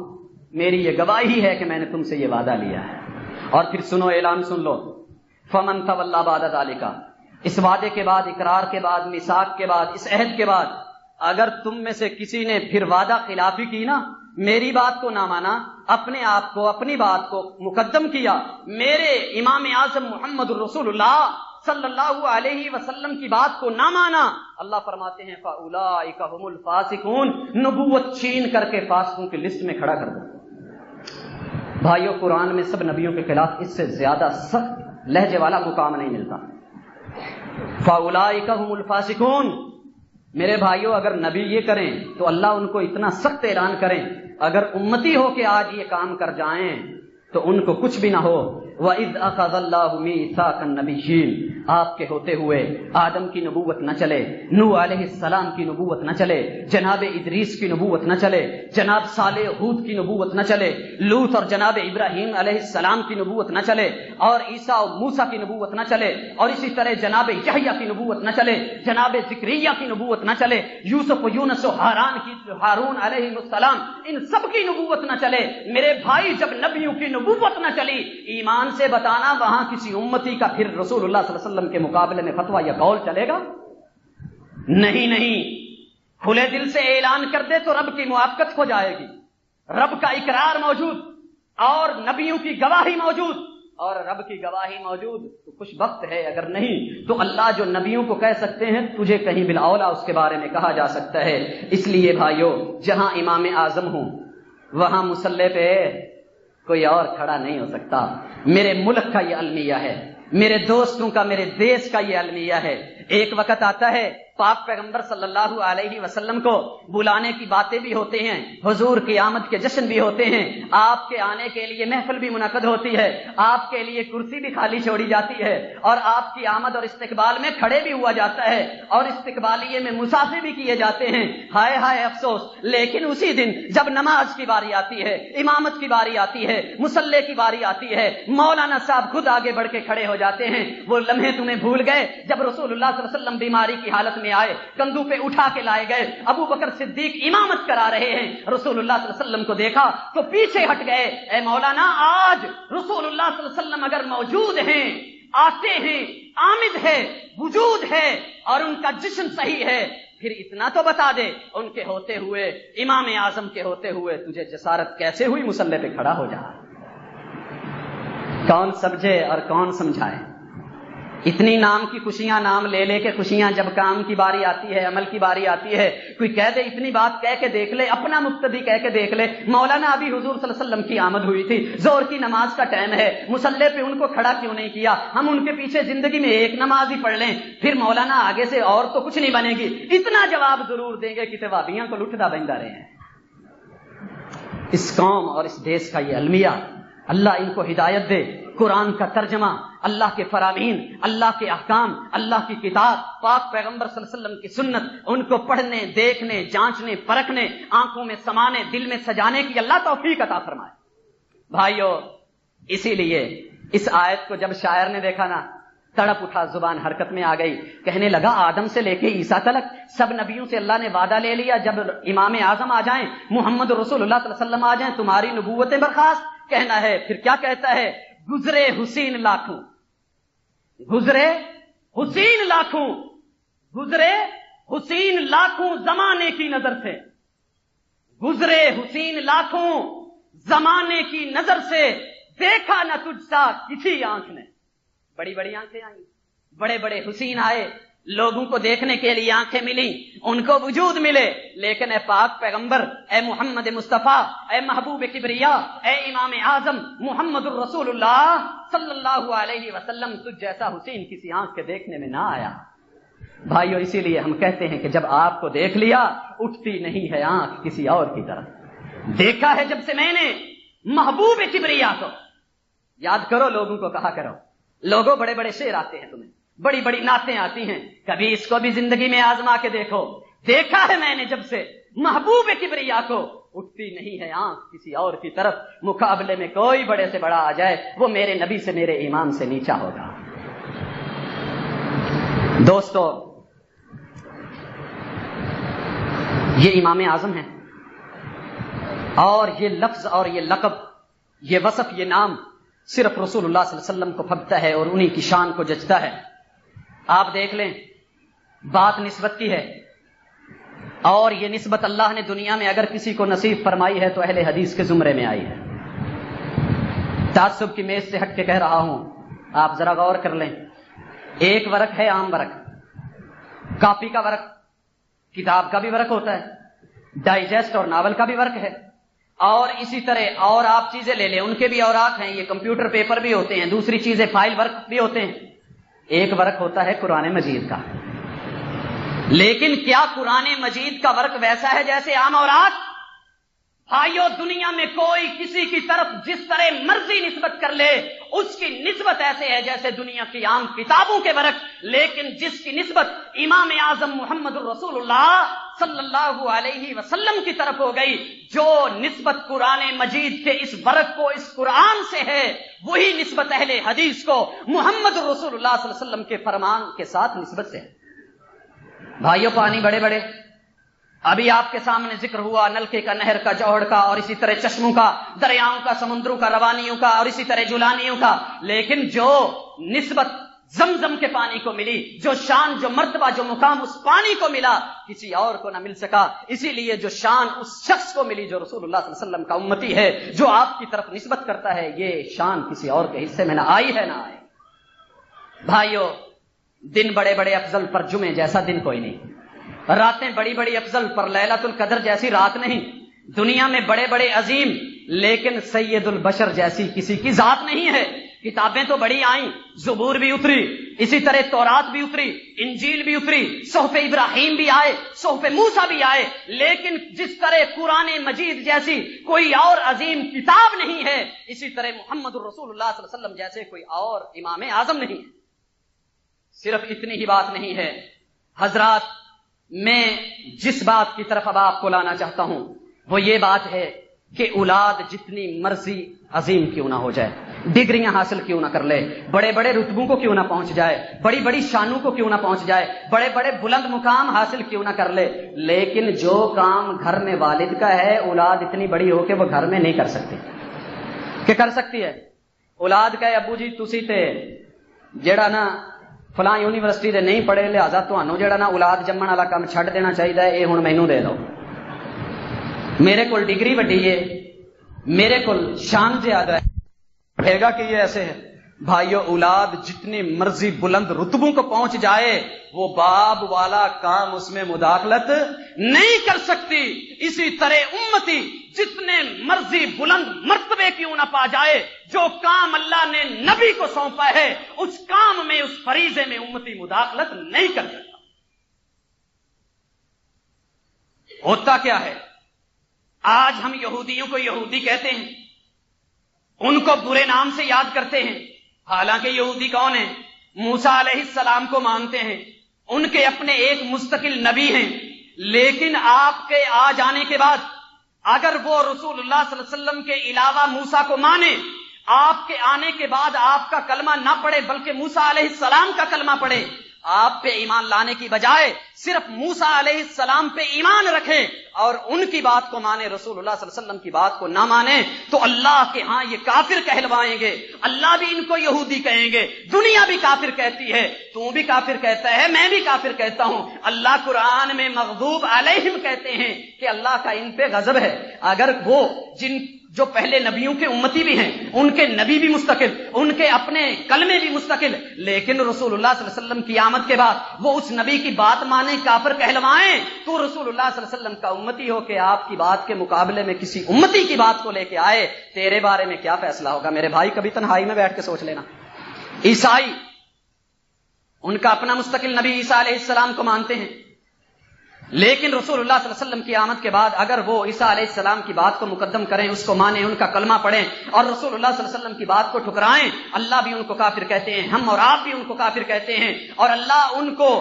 میری یہ گواہی ہے کہ میں نے تم سے یہ وعدہ لیا ہے۔ اور پھر سنو، اعلان سن لو، فَمَن تَوَلَّىٰ بَعْدَ ذَلِكَ، اس وعدے کے بعد، اقرار کے بعد، میثاق کے بعد، اس عہد کے بعد اگر تم میں سے کسی نے پھر وعدہ خلافی کی نا، میری بات کو نہ مانا، اپنے آپ کو، اپنی بات کو مقدم کیا، میرے امام اعظم محمد الرسول اللہ صلی اللہ علیہ وسلم کی بات کو نہ مانا، اللہ فرماتے ہیں فَأُولَٰئِكَ هُمُ الْفَاسِقُونَ، نبوت چھین کر کے فاسقوں کی لسٹ میں کھڑا کر دو۔ بھائیو، قرآن میں سب نبیوں کے خلاف اس سے زیادہ سخت لہجے والا مقام نہیں ملتا۔ فَأُولَٰئِكَ هُمُ الْفَاسِقُونَ، میرے بھائیو، اگر نبی یہ کریں تو اللہ ان کو اتنا سخت اعلان کریں، اگر امتی ہو کے آج یہ کام کر جائیں تو ان کو کچھ بھی نہ ہو۔ وَإِذْ أَخَذَ اللَّهُ مِيثَاقَ النَّبِيِّينَ، آپ کے ہوتے ہوئے آدم کی نبوت نہ چلے، نوح علیہ السلام کی نبوت نہ چلے، جناب ادریس کی نبوت نہ چلے، جناب صالح ہود کی نبوت نہ چلے، لوط اور جناب ابراہیم علیہ السلام کی نبوت نہ چلے، اور عیسیٰ اور موسیٰ کی نبوت نہ چلے، اور اسی طرح جناب یحییٰ کی نبوت نہ چلے، جناب زکریا کی نبوت نہ چلے، یوسف و یونس و ہارون علیہ السلام، ان سب کی نبوت نہ چلے۔ میرے بھائی، جب نبیوں کی نبوت نہ چلی، ایمان سے بتانا وہاں کسی امتی کا پھر رسول اللہ صلی اللہ علیہ وسلم کے مقابلے میں فتویٰ یا قول چلے گا؟ نہیں، کھلے دل سے اعلان کر دے تو رب کی موافقت ہو جائے گی، رب کا اقرار موجود اور نبیوں کی گواہی موجود، اور رب کی گواہی موجود تو خوش بخت ہے، اگر نہیں تو اللہ جو نبیوں کو کہہ سکتے ہیں تجھے کہیں بالاولیٰ اس کے بارے میں کہا جا سکتا ہے۔ اس لیے بھائیو، جہاں امام اعظم ہوں وہاں مصلی پہ کوئی اور کھڑا نہیں ہو سکتا۔ میرے ملک کا یہ المیہ ہے، میرے دوستوں کا، میرے دیش کا یہ المیہ ہے۔ ایک وقت آتا ہے پاک پیغمبر صلی اللہ علیہ وسلم کو بلانے کی باتیں بھی ہوتے ہیں، حضور کی آمد کے جشن بھی ہوتے ہیں، آپ کے آنے کے لیے محفل بھی منعقد ہوتی ہے، آپ کے لیے کرسی بھی خالی چھوڑی جاتی ہے، اور آپ کی آمد اور استقبال میں کھڑے بھی ہوا جاتا ہے، اور استقبالیے میں مسافر بھی کیے جاتے ہیں۔ ہائے ہائے افسوس، لیکن اسی دن جب نماز کی باری آتی ہے، امامت کی باری آتی ہے، مصلی کی باری آتی ہے، مولانا صاحب خود آگے بڑھ کے کھڑے ہو جاتے ہیں۔ وہ لمحے تمہیں بھول گئے جب رسول اللہ صلی اللہ علیہ وسلم بیماری کی حالت میں آئے، کندھوں پہ اٹھا کے لائے گئے، ابو بکر صدیق امامت کرا رہے ہیں، رسول اللہ صلی اللہ علیہ وسلم کو دیکھا تو پیچھے ہٹ گئے۔ اے مولانا، آج رسول اللہ صلی اللہ علیہ وسلم اگر موجود ہیں، آتے ہیں، آمد ہے، وجود ہے، اور ان کا جشن صحیح ہے، پھر اتنا تو بتا دے، ان کے ہوتے ہوئے، امام اعظم کے ہوتے ہوئے تجھے جسارت کیسے ہوئی مصلی پہ کھڑا ہو جا؟ کون سمجھے اور کون سمجھائے؟ اتنی نام کی خوشیاں، نام لے لے کے خوشیاں، جب کام کی باری آتی ہے، عمل کی باری آتی ہے، کوئی کہہ دے اتنی بات کہہ کے دیکھ لے، اپنا مقتدی کہہ کے دیکھ لے، مولانا ابھی حضور صلی اللہ علیہ وسلم کی آمد ہوئی تھی، زور کی نماز کا ٹائم ہے، مصلی پہ ان کو کھڑا کیوں نہیں کیا؟ ہم ان کے پیچھے زندگی میں ایک نماز ہی پڑھ لیں، پھر مولانا آگے سے اور تو کچھ نہیں بنے گی۔ اتنا جواب ضرور دیں گے کہ وابیاں کو لٹھدا بندہ رہے ہیں۔ اس قوم اور اس دیش کا یہ المیہ، اللہ ان کو ہدایت دے۔ قرآن کا ترجمہ، اللہ کے فرامین، اللہ کے احکام، اللہ کی کتاب، پاک پیغمبر صلی اللہ علیہ وسلم کی سنت، ان کو پڑھنے، دیکھنے، جانچنے، پرکھنے، آنکھوں میں سمانے، دل میں سجانے کی اللہ توفیق عطا فرمائے۔ بھائیو، اسی لیے اس آیت کو جب شاعر نے دیکھا نا، تڑپ اٹھا، زبان حرکت میں آ گئی، کہنے لگا آدم سے لے کے عیسیٰ تک سب نبیوں سے اللہ نے وعدہ لے لیا، جب امام اعظم آ جائیں، محمد رسول اللہ صلی اللہ علیہ وسلم آ جائیں، تمہاری نبوتیں برخاست کہنا ہے۔ پھر کیا کہتا ہے؟ گزرے حسین لاکھوں، گزرے حسین لاکھوں، گزرے حسین لاکھوں زمانے کی نظر سے، گزرے حسین لاکھوں زمانے کی نظر سے، دیکھا نہ تجھ سا کسی آنکھ نے۔ بڑی بڑی آنکھیں آئیں، بڑے بڑے حسین آئے، لوگوں کو دیکھنے کے لیے آنکھیں ملی، ان کو وجود ملے، لیکن اے پاک پیغمبر، اے محمد مصطفیٰ، اے محبوب کبریا، اے امام اعظم محمد الرسول اللہ صلی اللہ علیہ وسلم، تجھ جیسا حسین کسی آنکھ کے دیکھنے میں نہ آیا۔ بھائیو، اسی لیے ہم کہتے ہیں کہ جب آپ کو دیکھ لیا، اٹھتی نہیں ہے آنکھ کسی اور کی طرف۔ دیکھا ہے جب سے میں نے محبوب کبریا کو، یاد کرو، لوگوں کو کہا کرو، لوگوں بڑے بڑے شعر آتے ہیں تمہیں، بڑی بڑی نعتیں آتی ہیں، کبھی اس کو بھی زندگی میں آزما کے دیکھو. دیکھا ہے میں نے جب سے محبوب کبریا کو، اٹھتی نہیں ہے آنکھ کسی اور کی طرف. مقابلے میں کوئی بڑے سے بڑا آ جائے، وہ میرے نبی سے، میرے ایمان سے نیچا ہوگا. دوستو، یہ امام اعظم ہے، اور یہ لفظ اور یہ لقب، یہ وصف، یہ نام صرف رسول اللہ صلی اللہ علیہ وسلم کو پھبتا ہے اور انہی کی شان کو جچتا ہے. آپ دیکھ لیں، بات نسبت کی ہے، اور یہ نسبت اللہ نے دنیا میں اگر کسی کو نصیب فرمائی ہے تو اہل حدیث کے زمرے میں آئی ہے. تعصب کی میز سے ہٹ کے کہہ رہا ہوں، آپ ذرا غور کر لیں. ایک ورق ہے عام ورق، کاپی کا ورق، کتاب کا بھی ورق ہوتا ہے، ڈائجسٹ اور ناول کا بھی ورق ہے، اور اسی طرح اور آپ چیزیں لے لیں، ان کے بھی اوراق ہیں. یہ کمپیوٹر پیپر بھی ہوتے ہیں، دوسری چیزیں فائل ورک بھی ہوتے ہیں. ایک ورق ہوتا ہے قرآن مجید کا. لیکن کیا قرآن مجید کا ورق ویسا ہے جیسے عام اوراق؟ بھائیو، دنیا میں کوئی کسی کی طرف جس طرح مرضی نسبت کر لے، اس کی نسبت ایسے ہے جیسے دنیا کی عام کتابوں کے ورق. لیکن جس کی نسبت امام اعظم محمد الرسول اللہ صلی اللہ علیہ وسلم کی طرف ہو گئی، جو نسبت قرآن مجید کے اس ورق کو اس قرآن سے ہے، وہی نسبت اہل حدیث کو محمد الرسول اللہ صلی اللہ علیہ وسلم کے فرمان کے ساتھ نسبت سے ہے. بھائیو، پانی بڑے بڑے ابھی آپ کے سامنے ذکر ہوا، نلکے کا، نہر کا، جوہڑ کا، اور اسی طرح چشموں کا، دریاؤں کا، سمندروں کا، روانیوں کا، اور اسی طرح جولانیوں کا. لیکن جو نسبت زمزم کے پانی کو ملی، جو شان، جو مرتبہ، جو مقام اس پانی کو ملا، کسی اور کو نہ مل سکا. اسی لیے جو شان اس شخص کو ملی جو رسول اللہ صلی اللہ علیہ وسلم کا امتی ہے، جو آپ کی طرف نسبت کرتا ہے، یہ شان کسی اور کے حصے میں نہ آئی ہے، نہ آئے. بھائیو، دن بڑے بڑے افضل پر جمعے جیسا دن کوئی نہیں، راتیں بڑی بڑی افضل پر لیلۃ القدر جیسی رات نہیں. دنیا میں بڑے بڑے عظیم، لیکن سید البشر جیسی کسی کی ذات نہیں ہے. کتابیں تو بڑی آئیں، زبور بھی اتری، اسی طرح تورات بھی اتری، انجیل بھی اتری، صحف ابراہیم بھی آئے، صحف موسیٰ بھی آئے، لیکن جس طرح قرآن مجید جیسی کوئی اور عظیم کتاب نہیں ہے، اسی طرح محمد الرسول اللہ صلی اللہ علیہ وسلم جیسے کوئی اور امام اعظم نہیں ہے. صرف اتنی ہی بات نہیں ہے حضرات، میں جس بات کی طرف اب آپ کو لانا چاہتا ہوں وہ یہ بات ہے کہ اولاد جتنی مرضی عظیم کیوں نہ ہو جائے، ڈگریاں حاصل کیوں نہ کر لے، بڑے بڑے رتبوں کو کیوں نہ پہنچ جائے، بڑی بڑی شانوں کو کیوں نہ پہنچ جائے، بڑے بڑے بلند مقام حاصل کیوں نہ کر لے، لیکن جو کام گھر میں والد کا ہے، اولاد اتنی بڑی ہو کہ وہ گھر میں نہیں کر سکتی. کہ کر سکتی ہے؟ اولاد کہے ابو جی تسی تے جیڑا نا فلاں یونیورسٹی دے نہیں پڑھے، لہذا تانوں جیڑا نا اولاد جمن والا کام چھڈ دینا چاہیے، اے ہن مینوں دے دو، میرے کول ڈگری وڈی ہے، میرے کول شان زیادہ ہے. پڑھے گا کہ یہ ایسے ہے؟ بھائیو، اولاد جتنی مرضی بلند رتبوں کو پہنچ جائے، وہ باپ والا کام اس میں مداخلت نہیں کر سکتی. اسی طرح امتی جتنے مرضی بلند مرتبے کیوں نہ پا جائے، جو کام اللہ نے نبی کو سونپا ہے اس کام میں، اس فریضے میں امتی مداخلت نہیں کر سکتا. ہوتا کیا ہے، آج ہم یہودیوں کو یہودی کہتے ہیں، ان کو برے نام سے یاد کرتے ہیں، حالانکہ یہودی کون ہیں؟ موسیٰ علیہ السلام کو مانتے ہیں، ان کے اپنے ایک مستقل نبی ہیں. لیکن آپ کے آ جانے کے بعد اگر وہ رسول اللہ صلی اللہ علیہ وسلم کے علاوہ موسیٰ کو مانے، آپ کے آنے کے بعد آپ کا کلمہ نہ پڑھے بلکہ موسیٰ علیہ السلام کا کلمہ پڑھے، آپ پہ ایمان لانے کی بجائے صرف موسیٰ علیہ السلام پہ ایمان رکھیں اور ان کی بات کو مانے، رسول اللہ صلی اللہ علیہ وسلم کی بات کو نہ مانے، تو اللہ کے ہاں یہ کافر کہلوائیں گے. اللہ بھی ان کو یہودی کہیں گے، دنیا بھی کافر کہتی ہے، تو بھی کافر کہتا ہے، میں بھی کافر کہتا ہوں. اللہ قرآن میں مغضوب علیہم کہتے ہیں کہ اللہ کا ان پہ غضب ہے. اگر وہ جو پہلے نبیوں کے امتی بھی ہیں، ان کے نبی بھی مستقل، ان کے اپنے کلمے بھی مستقل، لیکن رسول اللہ صلی اللہ علیہ وسلم کی آمد کے بعد وہ اس نبی کی بات مانے، کافر کہلوائیں، تو رسول اللہ صلی اللہ علیہ وسلم کا امتی ہو کے آپ کی بات کے مقابلے میں کسی امتی کی بات کو لے کے آئے، تیرے بارے میں کیا فیصلہ ہوگا؟ میرے بھائی کبھی تنہائی میں بیٹھ کے سوچ لینا. عیسائی ان کا اپنا مستقل نبی عیسیٰ علیہ السلام کو مانتے ہیں، لیکن رسول اللہ صلی اللہ علیہ وسلم کی آمد کے بعد اگر وہ عیسیٰ علیہ السلام کی بات کو مقدم کریں، اس کو مانیں، ان کا کلمہ پڑھیں اور رسول اللہ صلی اللہ علیہ وسلم کی بات کو ٹھکرائیں، اللہ بھی ان کو کافر کہتے ہیں، ہم اور آپ بھی ان کو کافر کہتے ہیں، اور اللہ ان کو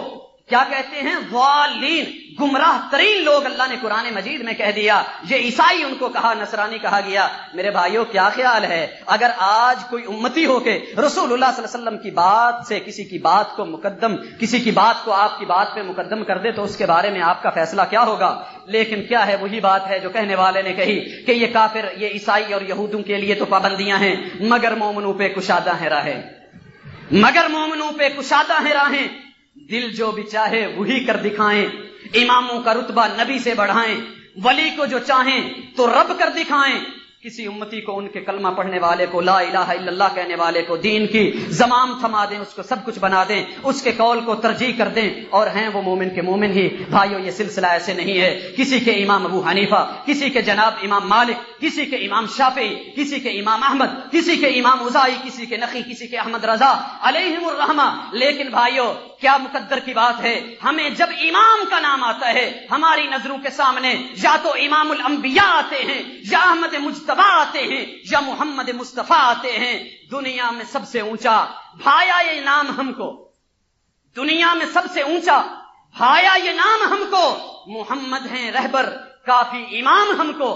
کیا کہتے ہیں؟ ضالین، گمراہ ترین لوگ اللہ نے قرآن مجید میں کہہ دیا۔ یہ عیسائی ان کو کہا، نصرانی کہا گیا۔ میرے بھائیوں کیا خیال ہے اگر آج کوئی امتی ہو کے رسول اللہ صلی اللہ علیہ وسلم کی بات سے کسی کی بات کو مقدم، کسی کی بات کو آپ کی بات پہ مقدم کر دے تو اس کے بارے میں آپ کا فیصلہ کیا ہوگا؟ لیکن کیا ہے؟ وہی بات ہے جو کہنے والے نے کہی کہ یہ کافر، یہ عیسائی اور یہودوں کے لیے تو پابندیاں ہیں، مگر مومنوں پہ کشادہ ہیں راہیں، مگر مومنوں پہ کشادہ ہیں راہیں، دل جو بھی چاہے وہی کر دکھائیں، اماموں کا رتبہ نبی سے بڑھائیں، ولی کو جو چاہیں تو رب کر دکھائیں، کسی امتی کو ان کے کلمہ پڑھنے والے کو، لا الہ الا اللہ کہنے والے کو دین کی زمام تھما دیں، اس کو سب کچھ بنا دیں، اس کے قول کو ترجیح کر دیں، اور ہیں وہ مومن کے مومن ہی۔ بھائیو یہ سلسلہ ایسے نہیں ہے کسی کے امام ابو حنیفہ، کسی کے جناب امام مالک، کسی کے امام شافعی، کسی کے امام احمد، کسی کے امام اوزاعی، کسی کے نقی، کسی کے احمد رضا علیہم الرحمہ۔ لیکن بھائیو کیا مقدر کی بات ہے، ہمیں جب امام کا نام آتا ہے ہماری نظروں کے سامنے یا تو امام الانبیاء آتے ہیں، یا احمد مجتبی آتے ہیں، یا محمد مصطفیٰ آتے ہیں۔ دنیا میں سب سے اونچا بھایا یہ نام ہم کو، دنیا میں سب سے اونچا بھایا یہ نام ہم کو، محمد ہیں رہبر کافی امام ہم کو۔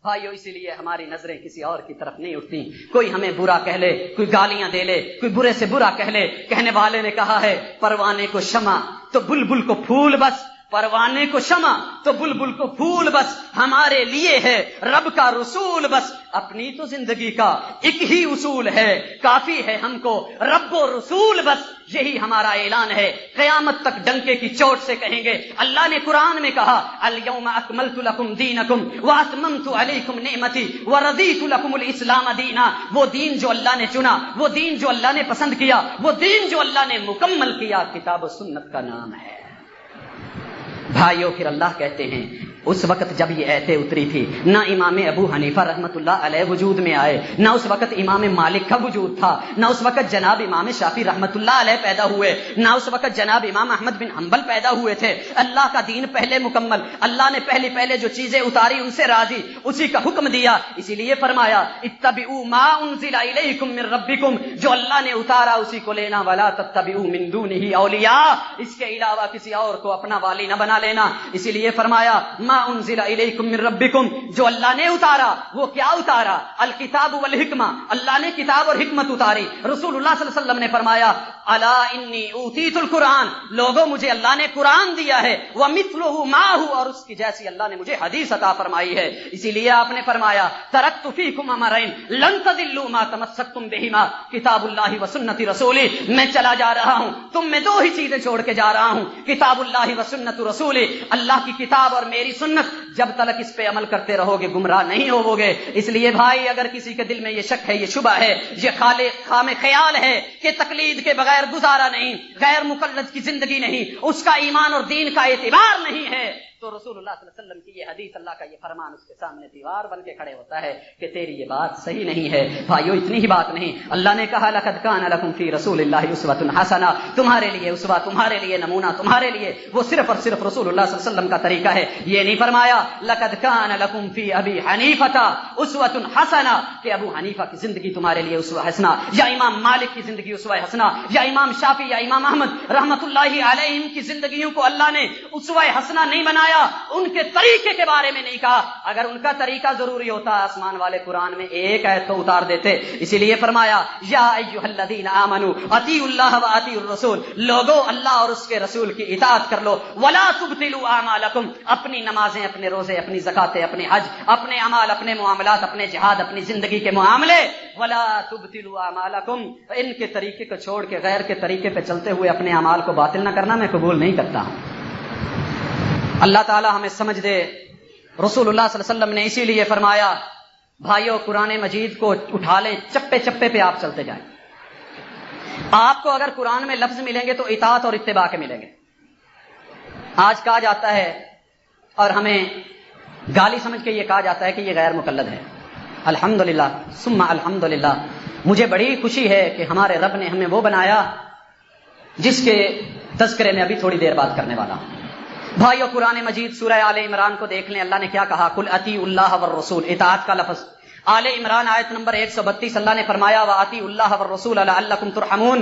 بھائیو اسی لیے ہماری نظریں کسی اور کی طرف نہیں اٹھتی۔ کوئی ہمیں برا کہہ لے، کوئی گالیاں دے لے، کوئی برے سے برا کہہ لے، کہنے والے نے کہا ہے پروانے کو شمع تو بلبل کو پھول بس، پروانے کو شمع تو بلبل کو پھول بس، ہمارے لیے ہے رب کا رسول بس، اپنی تو زندگی کا ایک ہی اصول ہے، کافی ہے ہم کو رب و رسول بس، یہی ہمارا اعلان ہے، قیامت تک ڈنکے کی چوٹ سے کہیں گے۔ اللہ نے قرآن میں کہا الیوم اکملت لکم دینکم واتممت علیکم نعمتی ورضیت لکم الاسلام دینا۔ وہ دین جو اللہ نے چنا، وہ دین جو اللہ نے پسند کیا، وہ دین جو اللہ نے مکمل کیا، کتاب و سنت کا نام ہے۔ بھائیو پھر اللہ کہتے ہیں اس وقت جب یہ ایتیں اتری تھی نہ امام ابو حنیفہ رحمت اللہ علیہ وجود میں آئے، نہ اس وقت امام مالک کا وجود تھا، نہ اس وقت جناب امام شافعی رحمت اللہ علیہ پیدا ہوئے، نہ اس وقت جناب امام احمد بن حنبل پیدا ہوئے تھے۔ اللہ کا دین پہلے مکمل، اللہ نے پہلے جو چیزیں اتاری ان سے راضی، اسی کا حکم دیا، اسی لیے فرمایا اتبعوا ما انزل الیکم من ربکم، جو اللہ نے اتارا اسی کو لینا، ولا تتبعوا من دونہ اولیاء، اس کے علاوہ کسی اور کو اپنا والی نہ بنا لینا۔ اسی لیے فرمایا ما انزل الیکم من ربکم، جو اللہ نے اتارا وہ کیا اتارا؟ الکتاب والحکمہ، اللہ نے کتاب اور حکمت اتاری۔ رسول اللہ صلی اللہ علیہ وسلم نے فرمایا الا انی اوتیت القرآن، لوگوں مجھے اللہ نے قرآن دیا ہے، ومثلہ معہ، اور اس کی جیسی اللہ نے مجھے حدیث عطا فرمائی ہے۔ اسی لیے آپ نے فرمایا ترکت فیکم امرین لن تضلوا ما تمسکتم بہما، کتاب اللہ و سنت رسولی، میں چلا جا رہا ہوں، تم میں دو ہی چیزیں چھوڑ کے جا رہا ہوں، کتاب اللہ و سنت رسولی، اللہ کی کتاب اور میری سنت، جب تک اس پہ عمل کرتے رہو گے گمراہ نہیں ہوو گے۔ اس لیے بھائی اگر کسی کے دل میں یہ شک ہے، یہ شبہ ہے، یہ خام خیال ہے کہ تقلید کے بغیر گزارا نہیں، غیر مقلد کی زندگی نہیں، اس کا ایمان اور دین کا اعتبار نہیں ہے، تو رسول اللہ صلی اللہ علیہ وسلم کی یہ حدیث، اللہ کا یہ فرمان اس کے سامنے دیوار بن کے کھڑے ہوتا ہے کہ تیری یہ بات صحیح نہیں ہے۔ بھائیو اتنی ہی بات نہیں، اللہ نے کہا لقد کان لکم فی رسول اللہ اسوۃ حسنہ، تمہارے لیے اسوہ، تمہارے لیے نمونہ، تمہارے لیے وہ صرف اور صرف رسول اللہ صلی اللہ علیہ وسلم کا طریقہ ہے۔ یہ نہیں فرمایا لقد کان لکم فی ابی حنیفہ اسوۃ حسنہ کہ ابو حنیفہ کی زندگی تمہارے لیے اسوہ حسنہ، یا امام مالک کی زندگی اسوہ حسنہ، یا امام شافعی یا امام احمد رحمۃ اللہ علیہم کی زندگیوں کو اللہ نے اسوہ حسنہ نہیں بنایا، ان کے طریقے کے بارے میں نہیں کہا۔ اگر ان کا طریقہ ضروری ہوتا آسمان والے قرآن میں ایک آیت تو اتار دیتے۔ اسی لیے فرمایا یا ایھا الذین آمنوا اطیعوا اللہ واطیعوا الرسول، لوگو اللہ اور اس کے رسول کی اطاعت کر لو، ولا تبطلوا اعمالکم، اپنی نمازیں، اپنے روزے، اپنی زکاتیں، اپنے حج، اپنے اعمال، اپنے معاملات، اپنے جہاد، اپنی زندگی کے معاملے، ولا تبطلوا اعمالکم، ان کے طریقے کو چھوڑ کے غیر کے طریقے پہ چلتے ہوئے اپنے اعمال کو باطل نہ کرنا میں قبول نہیں کرتا ہوں۔ اللہ تعالی ہمیں سمجھ دے۔ رسول اللہ صلی اللہ علیہ وسلم نے اسی لیے فرمایا بھائیو قرآن مجید کو اٹھا لیں، چپے چپے پہ آپ چلتے جائیں۔ آپ کو اگر قرآن میں لفظ ملیں گے تو اطاعت اور اتباع کے ملیں گے۔ آج کہا جاتا ہے اور ہمیں گالی سمجھ کے یہ کہا جاتا ہے کہ یہ غیر مقلد ہے۔ الحمدللہ ثم الحمدللہ، مجھے بڑی خوشی ہے کہ ہمارے رب نے ہمیں وہ بنایا جس کے تذکرے میں ابھی تھوڑی دیر بات کرنے والا ہوں۔ بھائیو قرآن مجید سورہ آل عمران کو دیکھ لیں، اللہ نے کیا کہا؟ قل اطیعوا اللہ والرسول، اطاعت کا لفظ آل عمران آیت نمبر 132 اللہ نے فرمایا واطیعوا اللہ والرسول لعلکم ترحمون،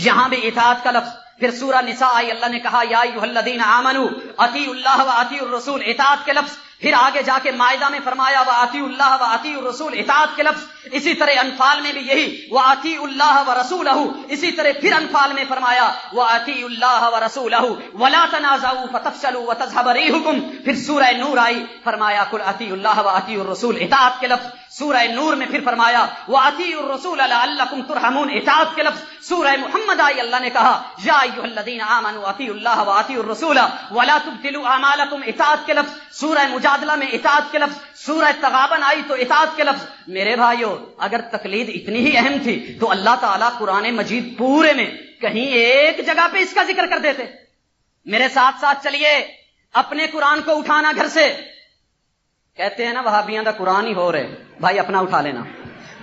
یہاں بھی اطاعت کا لفظ۔ پھر سورہ نساء آئی، اللہ نے کہا یا ایھا الذین آمنوا اطیعوا اللہ واطیعوا الرسول، اطاعت کے لفظ۔ پھر آگے جا کے مائدہ میں فرمایا واطیعوا اللہ واطیعوا الرسول، اطاعت کے لفظ۔ اسی طرح انفال میں بھی یہی واطیعوا اللہ ورسولہ، اسی طرح پھر انفال میں فرمایا واطیعوا اللہ ورسولہ ولا تنازعوا فتفشلوا وتذهب ريحكم۔ پھر سورہ نور آئی، فرمایا قل اطیعوا اللہ واطیعوا الرسول، اطاعت کے لفظ۔ سورہ نور میں پھر فرمایا واطیعوا الرسول لعلکم ترحمون، اطاعت کے لفظ۔ سورہ محمد آئی، اللہ نے کہا یا ایھا الذین آمنوا اطیعوا اللہ واطیعوا الرسول ولا تبطلوا اعمالکم، اطاعت کے لفظ۔ سورہ مجادلہ میں اطاعت کے لفظ۔ سورہ تغابن آئی تو اطاعت کے لفظ۔ میرے بھائیو، اگر تقلید اتنی ہی اہم تھی تو اللہ تعالیٰ قرآن مجید پورے میں کہیں ایک جگہ پہ اس کا ذکر کر دیتے۔ میرے ساتھ ساتھ چلیے، اپنے قرآن کو اٹھانا گھر سے۔ کہتے ہیں نا وہابیاں دا قرآن ہی ہو رہے، بھائی اپنا اٹھا لینا۔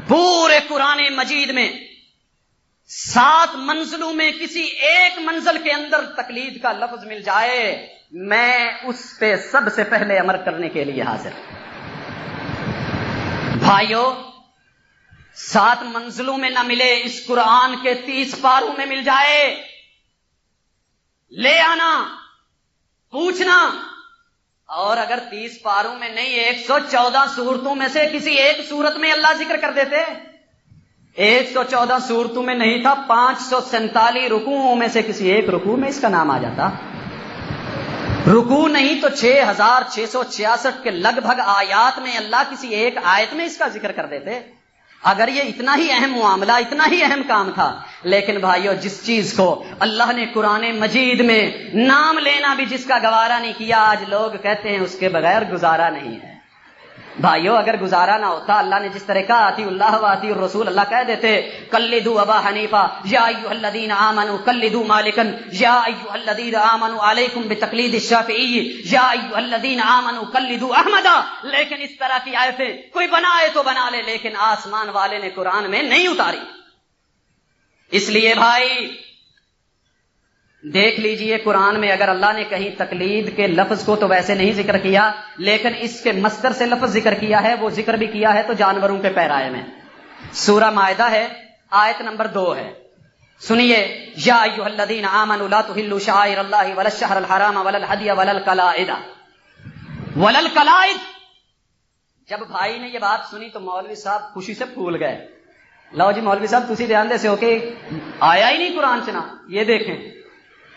پورے قرآن مجید میں 7 منزلوں میں کسی ایک منزل کے اندر تقلید کا لفظ مل جائے، میں اس پہ سب سے پہلے عمل کرنے کے لیے حاضر۔ بھائیو، 7 منزلوں میں نہ ملے، اس قرآن کے 30 پاروں میں مل جائے، لے آنا، پوچھنا۔ اور اگر 30 پاروں میں نہیں، 114 سورتوں میں سے کسی ایک سورت میں اللہ ذکر کر دیتے۔ 114 سورتوں میں نہیں تھا، 547 رکوعوں میں سے کسی ایک رکوع میں اس کا نام آ جاتا۔ رکوع نہیں تو 6666 کے لگ بھگ آیات میں اللہ کسی ایک آیت میں اس کا ذکر کر دیتے۔ اگر یہ اتنا ہی اہم معاملہ، اتنا ہی اہم کام تھا، لیکن بھائیو جس چیز کو اللہ نے قرآن مجید میں نام لینا بھی جس کا گوارا نہیں کیا، آج لوگ کہتے ہیں اس کے بغیر گزارا نہیں ہے۔ بھائیو اگر گزارا نہ ہوتا، اللہ نے جس طرح کہا اطیعوا اللہ واطیعوا الرسول، اللہ کہہ دیتے قلدوا ابا حنیفہ یا ایھا الذین آمنوا قلدوا مالکا یا ایھا الذین آمنوا علیکم بتقلید الشافعی یا ایھا الذین آمنوا قلدوا احمد۔ لیکن اس طرح کی آیتیں کوئی بنائے تو بنا لے، لیکن آسمان والے نے قرآن میں نہیں اتاری۔ اس لیے بھائی دیکھ لیجئے، قرآن میں اگر اللہ نے کہیں تقلید کے لفظ کو تو ویسے نہیں ذکر کیا، لیکن اس کے مصدر سے لفظ ذکر کیا ہے، وہ ذکر بھی کیا ہے تو جانوروں کے پیرائے میں۔ سورہ مائدہ ہے، آیت نمبر 2 ہے، سنیے یا ایھا الذین آمنوا لا تحلوا شعائر اللہ ولا الشہر الحرام ولا الہدی ولا القلائد ولا القلائد۔ جب بھائی نے یہ بات سنی تو مولوی صاحب خوشی سے پھول گئے۔ لو جی مولوی صاحب تسی دھیان دے سے ہو کہ آیا ہی نہیں قرآن چنا، یہ دیکھیں۔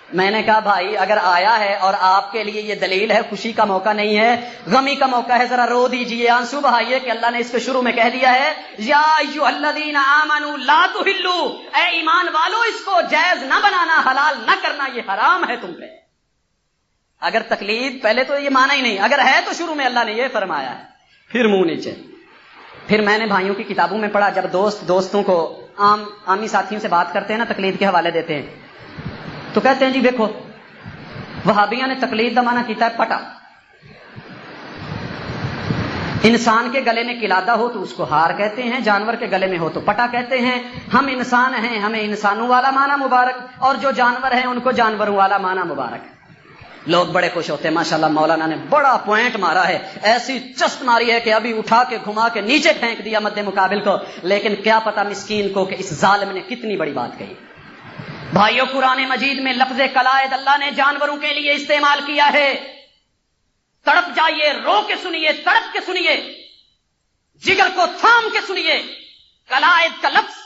میں نے کہا بھائی اگر آیا ہے اور آپ کے لیے یہ دلیل ہے، خوشی کا موقع نہیں ہے، غمی کا موقع ہے، ذرا رو دیجئے، آنسو بہائیے کہ اللہ نے اس کے شروع میں کہہ دیا ہے یا ایھا الذین آمنوا لا تحلوا، اے ایمان والو اس کو جائز نہ بنانا، حلال نہ کرنا، یہ حرام ہے تم پہ۔ اگر تقلید پہلے تو یہ مانا ہی نہیں، اگر ہے تو شروع میں اللہ نے یہ فرمایا ہے، پھر منہ نیچے۔ پھر میں نے بھائیوں کی کتابوں میں پڑھا، جب دوستوں کو عامی ساتھیوں سے بات کرتے ہیں نا، تقلید کے حوالے دیتے ہیں تو کہتے ہیں جی دیکھو وہابیاں نے تقلید کا معنی کیتا ہے پٹا۔ انسان کے گلے میں قلادہ ہو تو اس کو ہار کہتے ہیں، جانور کے گلے میں ہو تو پٹا کہتے ہیں۔ ہم انسان ہیں، ہمیں انسانوں والا معنی مبارک، اور جو جانور ہیں ان کو جانوروں والا معنی مبارک۔ لوگ بڑے خوش ہوتے ہیں، ماشاءاللہ مولانا نے بڑا پوائنٹ مارا ہے، ایسی چست ماری ہے کہ ابھی اٹھا کے گھما کے نیچے پھینک دیا مد مقابل کو، لیکن کیا پتا مسکین کو کہ اس ظالم نے کتنی بڑی بات کہی۔ بھائیو قرآن مجید میں لفظ قلائد اللہ نے جانوروں کے لیے استعمال کیا ہے۔ تڑپ جائیے، رو کے سنیے، تڑپ کے سنیے، جگر کو تھام کے سنیے، قلائد کا لفظ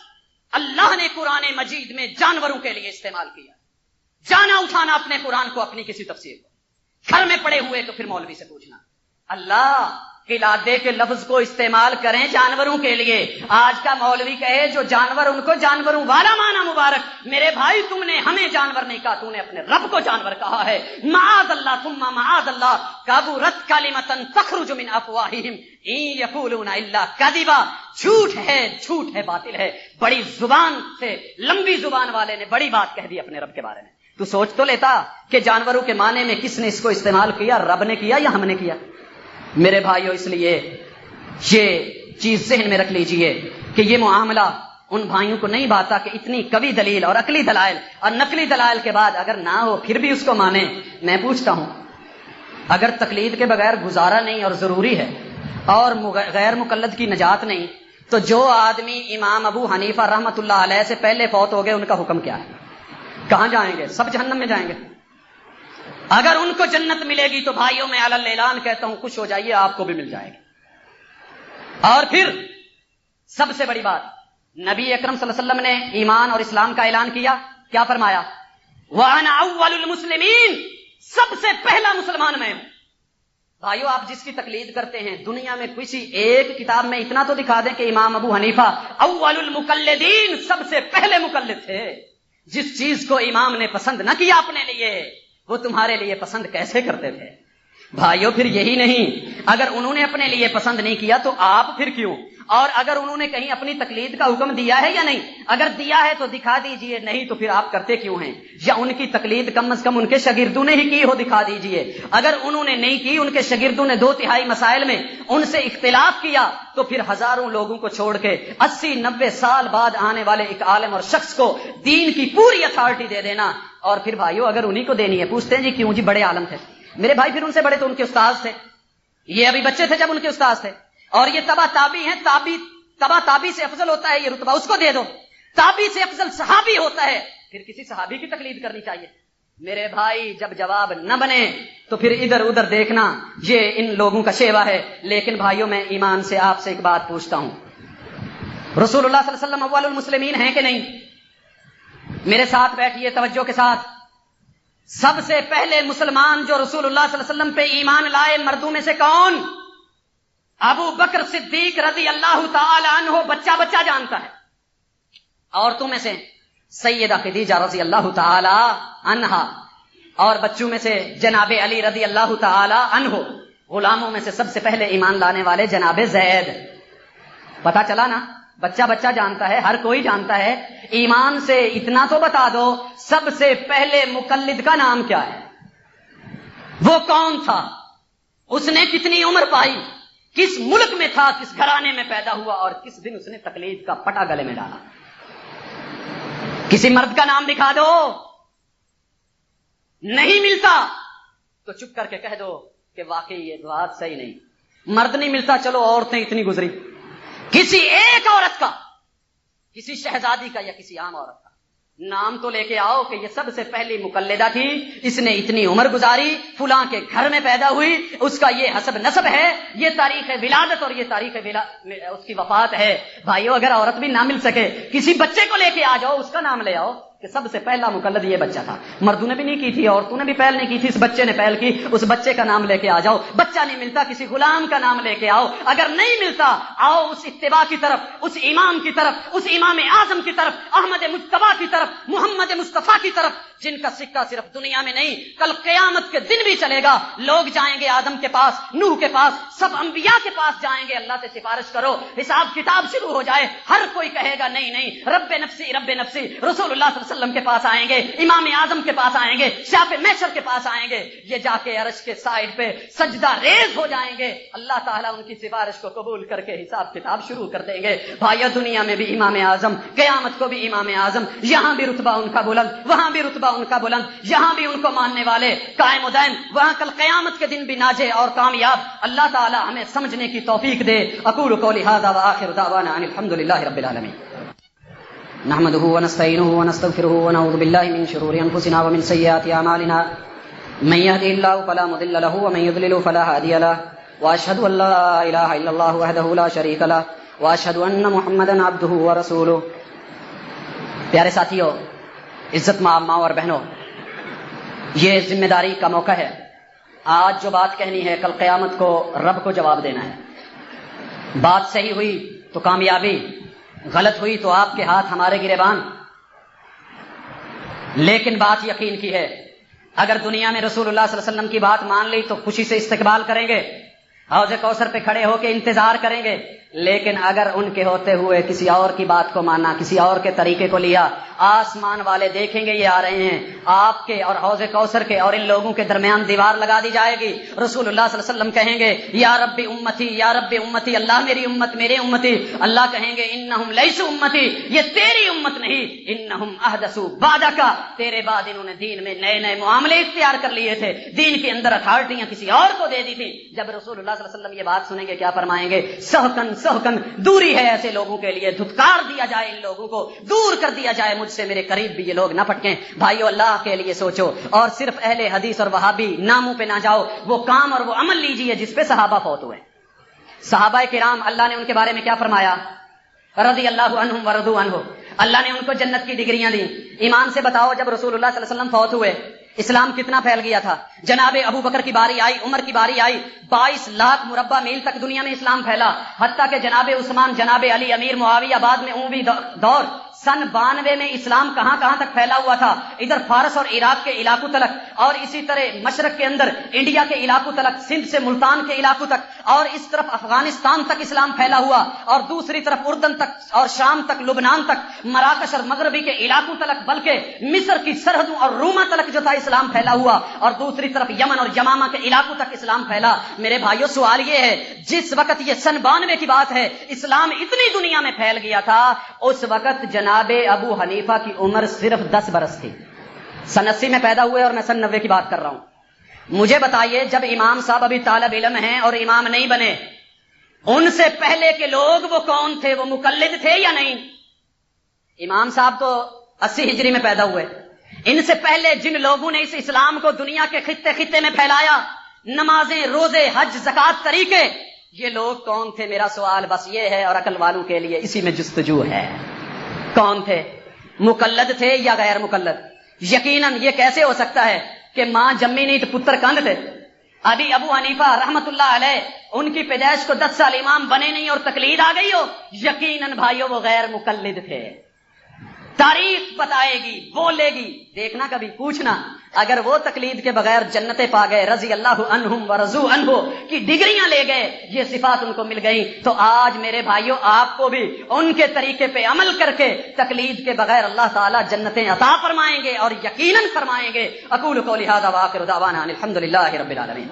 اللہ نے قرآن مجید میں جانوروں کے لیے استعمال کیا۔ جانا اٹھانا اپنے قرآن کو، اپنی کسی تفسیر کو، گھر میں پڑے ہوئے تو پھر مولوی سے پوچھنا۔ اللہ قلادے کے لفظ کو استعمال کریں جانوروں کے لیے، آج کا مولوی کہے جو جانور ان کو جانوروں والا معنی مبارک۔ میرے بھائی تم نے ہمیں جانور نہیں کہا، تم نے اپنے رب کو جانور کہا ہے۔ معاذ اللہ ثم معاذ اللہ، کبرت کلمۃ تخرج من افواہہم ان یقولون الا کذبا، جھوٹ ہے، باطل ہے۔ بڑی زبان سے، لمبی زبان والے نے بڑی بات کہہ دی اپنے رب کے بارے میں۔ تو سوچ تو لیتا کہ جانوروں کے معنی میں کس نے اس کو استعمال کیا، رب نے کیا یا ہم نے کیا؟ میرے بھائیو اس لیے یہ چیز ذہن میں رکھ لیجئے کہ یہ معاملہ ان بھائیوں کو نہیں باتا کہ اتنی قوی دلیل اور عقلی دلائل اور نقلی دلائل کے بعد اگر نہ ہو پھر بھی اس کو مانے۔ میں پوچھتا ہوں اگر تقلید کے بغیر گزارا نہیں اور ضروری ہے اور غیر مقلد کی نجات نہیں، تو جو آدمی امام ابو حنیفہ رحمۃ اللہ علیہ سے پہلے فوت ہو گئے ان کا حکم کیا ہے؟ کہاں جائیں گے؟ سب جہنم میں جائیں گے۔ اگر ان کو جنت ملے گی تو بھائیوں میں علی الاعلان کہتا ہوں خوش ہو جائیے، آپ کو بھی مل جائے گی۔ اور پھر سب سے بڑی بات، نبی اکرم صلی اللہ علیہ وسلم نے ایمان اور اسلام کا اعلان کیا، کیا فرمایا؟ وَأَنَا أَوَّلُ الْمُسْلِمِينَ، سب سے پہلا مسلمان میں ہوں۔ بھائیو آپ جس کی تقلید کرتے ہیں دنیا میں کسی ایک کتاب میں اتنا تو دکھا دیں کہ امام ابو حنیفہ اول المقلدین، سب سے پہلے مقلد تھے۔ جس چیز کو امام نے پسند نہ کیا اپنے لیے وہ تمہارے لیے پسند کیسے کرتے تھے؟ بھائیو پھر یہی نہیں، اگر انہوں نے اپنے لیے پسند نہیں کیا تو آپ پھر کیوں؟ اور اگر انہوں نے کہیں اپنی تقلید کا حکم دیا ہے یا نہیں؟ اگر دیا ہے تو دکھا دیجئے، نہیں تو پھر آپ کرتے کیوں ہیں؟ یا ان کی تقلید کم از کم ان کے شاگردوں نے ہی کی ہو، دکھا دیجئے۔ اگر انہوں نے نہیں کی، ان کے شاگردوں نے 2/3 مسائل میں ان سے اختلاف کیا، تو پھر ہزاروں لوگوں کو چھوڑ کے 80-90 سال بعد آنے والے ایک عالم اور شخص کو دین کی پوری اتھارٹی دے دینا۔ اور پھر بھائیو اگر انہی کو دینی ہے، پوچھتے ہیں جی کیوں؟ جی بڑے عالم تھے میرے بھائی، پھر ان سے بڑے تو ان کے استاذ تھے، یہ ابھی بچے تھے جب ان کے استاذ تھے، اور یہ تبا تابی ہیں، تبا تابی سے افضل ہوتا ہے یہ رتبہ، اس کو دے دو۔ تابی سے افضل صحابی ہوتا ہے، پھر کسی صحابی کی تقلید کرنی چاہیے۔ میرے بھائی جب جواب نہ بنے تو پھر ادھر ادھر دیکھنا، یہ ان لوگوں کا شیوا ہے۔ لیکن بھائیوں میں ایمان سے آپ سے ایک بات پوچھتا ہوں، رسول اللہ صلی اللہ علیہ وسلم اول المسلمین ہیں کہ نہیں؟ میرے ساتھ بیٹھیے توجہ کے ساتھ۔ سب سے پہلے مسلمان جو رسول اللہ صلی اللہ علیہ وسلم پہ ایمان لائے مردوں میں سے کون؟ ابو بکر صدیق رضی اللہ تعالی عنہ، بچہ بچہ جانتا ہے۔ عورتوں میں سے سیدہ خدیجہ رضی اللہ تعالی عنہا، اور بچوں میں سے جناب علی رضی اللہ تعالی عنہ، غلاموں میں سے سب سے پہلے ایمان لانے والے جناب زید۔ پتا چلا نا، بچہ بچہ جانتا ہے، ہر کوئی جانتا ہے۔ ایمان سے اتنا تو بتا دو، سب سے پہلے مقلد کا نام کیا ہے؟ وہ کون تھا؟ اس نے کتنی عمر پائی؟ کس ملک میں تھا؟ کس گھرانے میں پیدا ہوا؟ اور کس دن اس نے تقلید کا پٹا گلے میں ڈالا؟ کسی مرد کا نام دکھا دو۔ نہیں ملتا تو چپ کر کے کہہ دو کہ واقعی یہ بات صحیح نہیں۔ مرد نہیں ملتا، چلو عورتیں اتنی گزری، کسی ایک عورت کا، کسی شہزادی کا یا کسی عام عورت کا نام تو لے کے آؤ کہ یہ سب سے پہلی مقلدہ تھی، اس نے اتنی عمر گزاری، فلاں کے گھر میں پیدا ہوئی، اس کا یہ حسب نسب ہے، یہ تاریخ ولادت اور یہ تاریخ اس کی وفات ہے۔ بھائیو اگر عورت بھی نہ مل سکے، کسی بچے کو لے کے آ جاؤ، اس کا نام لے آؤ کہ سب سے پہلا مقلد یہ بچہ تھا۔ مردوں نے بھی نہیں کی تھی، عورتوں نے بھی پہل نہیں کی تھی، اس بچے نے پہل کی، اس بچے کا نام لے کے آ جاؤ۔ بچہ نہیں ملتا، کسی غلام کا نام لے کے آؤ۔ اگر نہیں ملتا، آؤ اس اتباع کی طرف، اس امام کی طرف، اس امام اعظم کی طرف، احمد مجتبیٰ کی طرف، محمد مصطفیٰ کی طرف، جن کا سکہ صرف دنیا میں نہیں کل قیامت کے دن بھی چلے گا۔ لوگ جائیں گے آدم کے پاس، نوح کے پاس، سب انبیاء کے پاس جائیں گے، اللہ سے سفارش کرو، حساب کتاب شروع ہو جائے، ہر کوئی کہے گا نہیں نہیں، رب نفسی رب نفسی، رسول اللہ صلی اللہ علیہ وسلم کے پاس آئیں گے، امام اعظم کے پاس آئیں گے، شاف محشر کے پاس آئیں گے، یہ جا کے عرش کے سائڈ پہ سجدہ ریز ہو جائیں گے، اللہ تعالیٰ ان کی سفارش کو قبول کر کے حساب کتاب شروع کر دیں گے۔ بھائیو دنیا میں بھی امام اعظم، قیامت کو بھی امام اعظم، یہاں بھی رتبہ ان کا بلند، وہاں بھی رتبہ ان کا بلند، یہاں بھی ان کو ماننے والے قائم و دائم، وہاں کل قیامت کے دن بھی ناجے اور کامیاب۔ اللہ تعالیٰ ہمیں سمجھنے کی توفیق دے۔ اقول قولی ھذا وآخر دعوانا ان الحمد للہ رب العالمین۔ نحمده ونستعینه ونستغفره ونعوذ باللہ من شرور انفسنا ومن سیئات اعمالنا، من يهده الله فلا مضل له ومن يضلل فلا هادي له، واشهد ان لا اله الا الله وحده لا شريك له واشهد ان محمدا عبده ورسوله۔ پیارے ساتھیو، عزت ماں اور بہنوں، یہ ذمہ داری کا موقع ہے۔ آج جو بات کہنی ہے کل قیامت کو رب کو جواب دینا ہے۔ بات صحیح ہوئی تو کامیابی، غلط ہوئی تو آپ کے ہاتھ ہمارے گریبان۔ لیکن بات یقین کی ہے، اگر دنیا میں رسول اللہ صلی اللہ علیہ وسلم کی بات مان لی تو خوشی سے استقبال کریں گے، حوض کوثر پہ کھڑے ہو کے انتظار کریں گے۔ لیکن اگر ان کے ہوتے ہوئے کسی اور کی بات کو مانا، کسی اور کے طریقے کو لیا، آسمان والے دیکھیں گے یہ آ رہے ہیں، آپ کے اور حوض کوثر کے اور ان لوگوں کے درمیان دیوار لگا دی جائے گی. رسول اللہ صلی اللہ علیہ وسلم کہیں گے یا رب امتی یا رب امتی، اللہ میری امت میرے امتی. اللہ کہیں گے انہم لیسوا امتی، یہ تیری امت نہیں، انہم احدثوا بعدک، تیرے بعد انہوں نے دین میں نئے نئے معاملے اختیار کر لیے تھے، دین کے اندر اتھارٹیاں کسی اور کو دے دی تھی. جب رسول اللہ صلی اللہ علیہ وسلم یہ بات سنیں گے کیا فرمائیں گے؟ سہکن سہکن، دوری ہے ایسے لوگوں کے لیے، دھتکار دیا جائے ان لوگوں کو، دور کر دیا جائے مجھ سے، میرے قریب بھی یہ لوگ نہ پھٹکیں. بھائیو اللہ کے لیے سوچو، اور صرف اہل حدیث اور وہابی ناموں پہ نہ جاؤ، وہ کام اور وہ عمل لیجئے جس پہ صحابہ فوت ہوئے. صحابہ کرام اللہ نے ان کے بارے میں کیا فرمایا؟ رضی اللہ عنہم ورضوا عنہ، اللہ نے ان کو جنت کی ڈگریاں دی. ایمان سے بتاؤ جب رسول اللہ صلی اللہ علیہ وسلم فوت ہوئے اسلام کتنا پھیل گیا تھا؟ جناب ابو بکر کی باری آئی، عمر کی باری آئی، 22 لاکھ مربع میل تک دنیا میں اسلام پھیلا، حتیٰ کہ جناب عثمان، جناب علی، امیر معاویہ، بعد میں اموی دور. سن 92 میں اسلام کہاں کہاں تک پھیلا ہوا تھا؟ ادھر فارس اور عراق کے علاقوں تلک، اور اسی طرح مشرق کے اندر انڈیا کے علاقوں تلک، سندھ سے ملتان کے علاقوں تک، اور اس طرف افغانستان تک اسلام پھیلا ہوا، اور دوسری طرف اردن تک اور شام تک، لبنان تک، مراکش اور مغربی کے علاقوں تلک، بلکہ مصر کی سرحدوں اور روما تلک جو تھا اسلام پھیلا ہوا، اور دوسری طرف یمن اور یمامہ کے علاقوں تک اسلام پھیلا. میرے بھائیوں سوال یہ ہے، جس وقت یہ سن 92 کی بات ہے اسلام اتنی دنیا میں پھیل گیا تھا، اس وقت جناب ابو حنیفہ کی عمر صرف 10 برس تھی. سن 80 میں پیدا ہوئے اور میں سن 90 کی بات کر رہا ہوں. مجھے بتائیے جب امام صاحب ابھی طالب علم ہیں اور امام نہیں بنے، ان سے پہلے کے لوگ وہ کون تھے؟ وہ مقلد تھے یا نہیں؟ امام صاحب تو 80 ہجری میں پیدا ہوئے. ان سے پہلے جن لوگوں نے اس اسلام کو دنیا کے خطے خطے میں پھیلایا، نمازیں، روزے، حج، زکوٰۃ، طریقے، یہ لوگ کون تھے؟ میرا سوال بس یہ ہے، اور عقل والوں کے لیے اسی میں جستجو ہے. کون تھے؟ مقلد تھے یا غیر مقلد؟ یقیناً یہ کیسے ہو سکتا ہے کہ ماں جمی نہیں تو پتر کند تھے؟ ابھی ابو حنیفہ رحمت اللہ علیہ ان کی پیدائش کو 10 سال امام بنے نہیں اور تقلید آ گئی ہو؟ یقیناً بھائیو وہ غیر مقلد تھے. تاریخ بتائے گی، بولے گی، دیکھنا کبھی پوچھنا. اگر وہ تقلید کے بغیر جنتیں پا گئے، رضی اللہ عنہم ورضوا عنہ کی ڈگریاں لے گئے، یہ صفات ان کو مل گئی، تو آج میرے بھائیوں آپ کو بھی ان کے طریقے پہ عمل کر کے تقلید کے بغیر اللہ تعالیٰ جنتیں عطا فرمائیں گے، اور یقیناً فرمائیں گے. اقول قولی ھذا وآخر دعوانا الحمد للہ رب العالمین.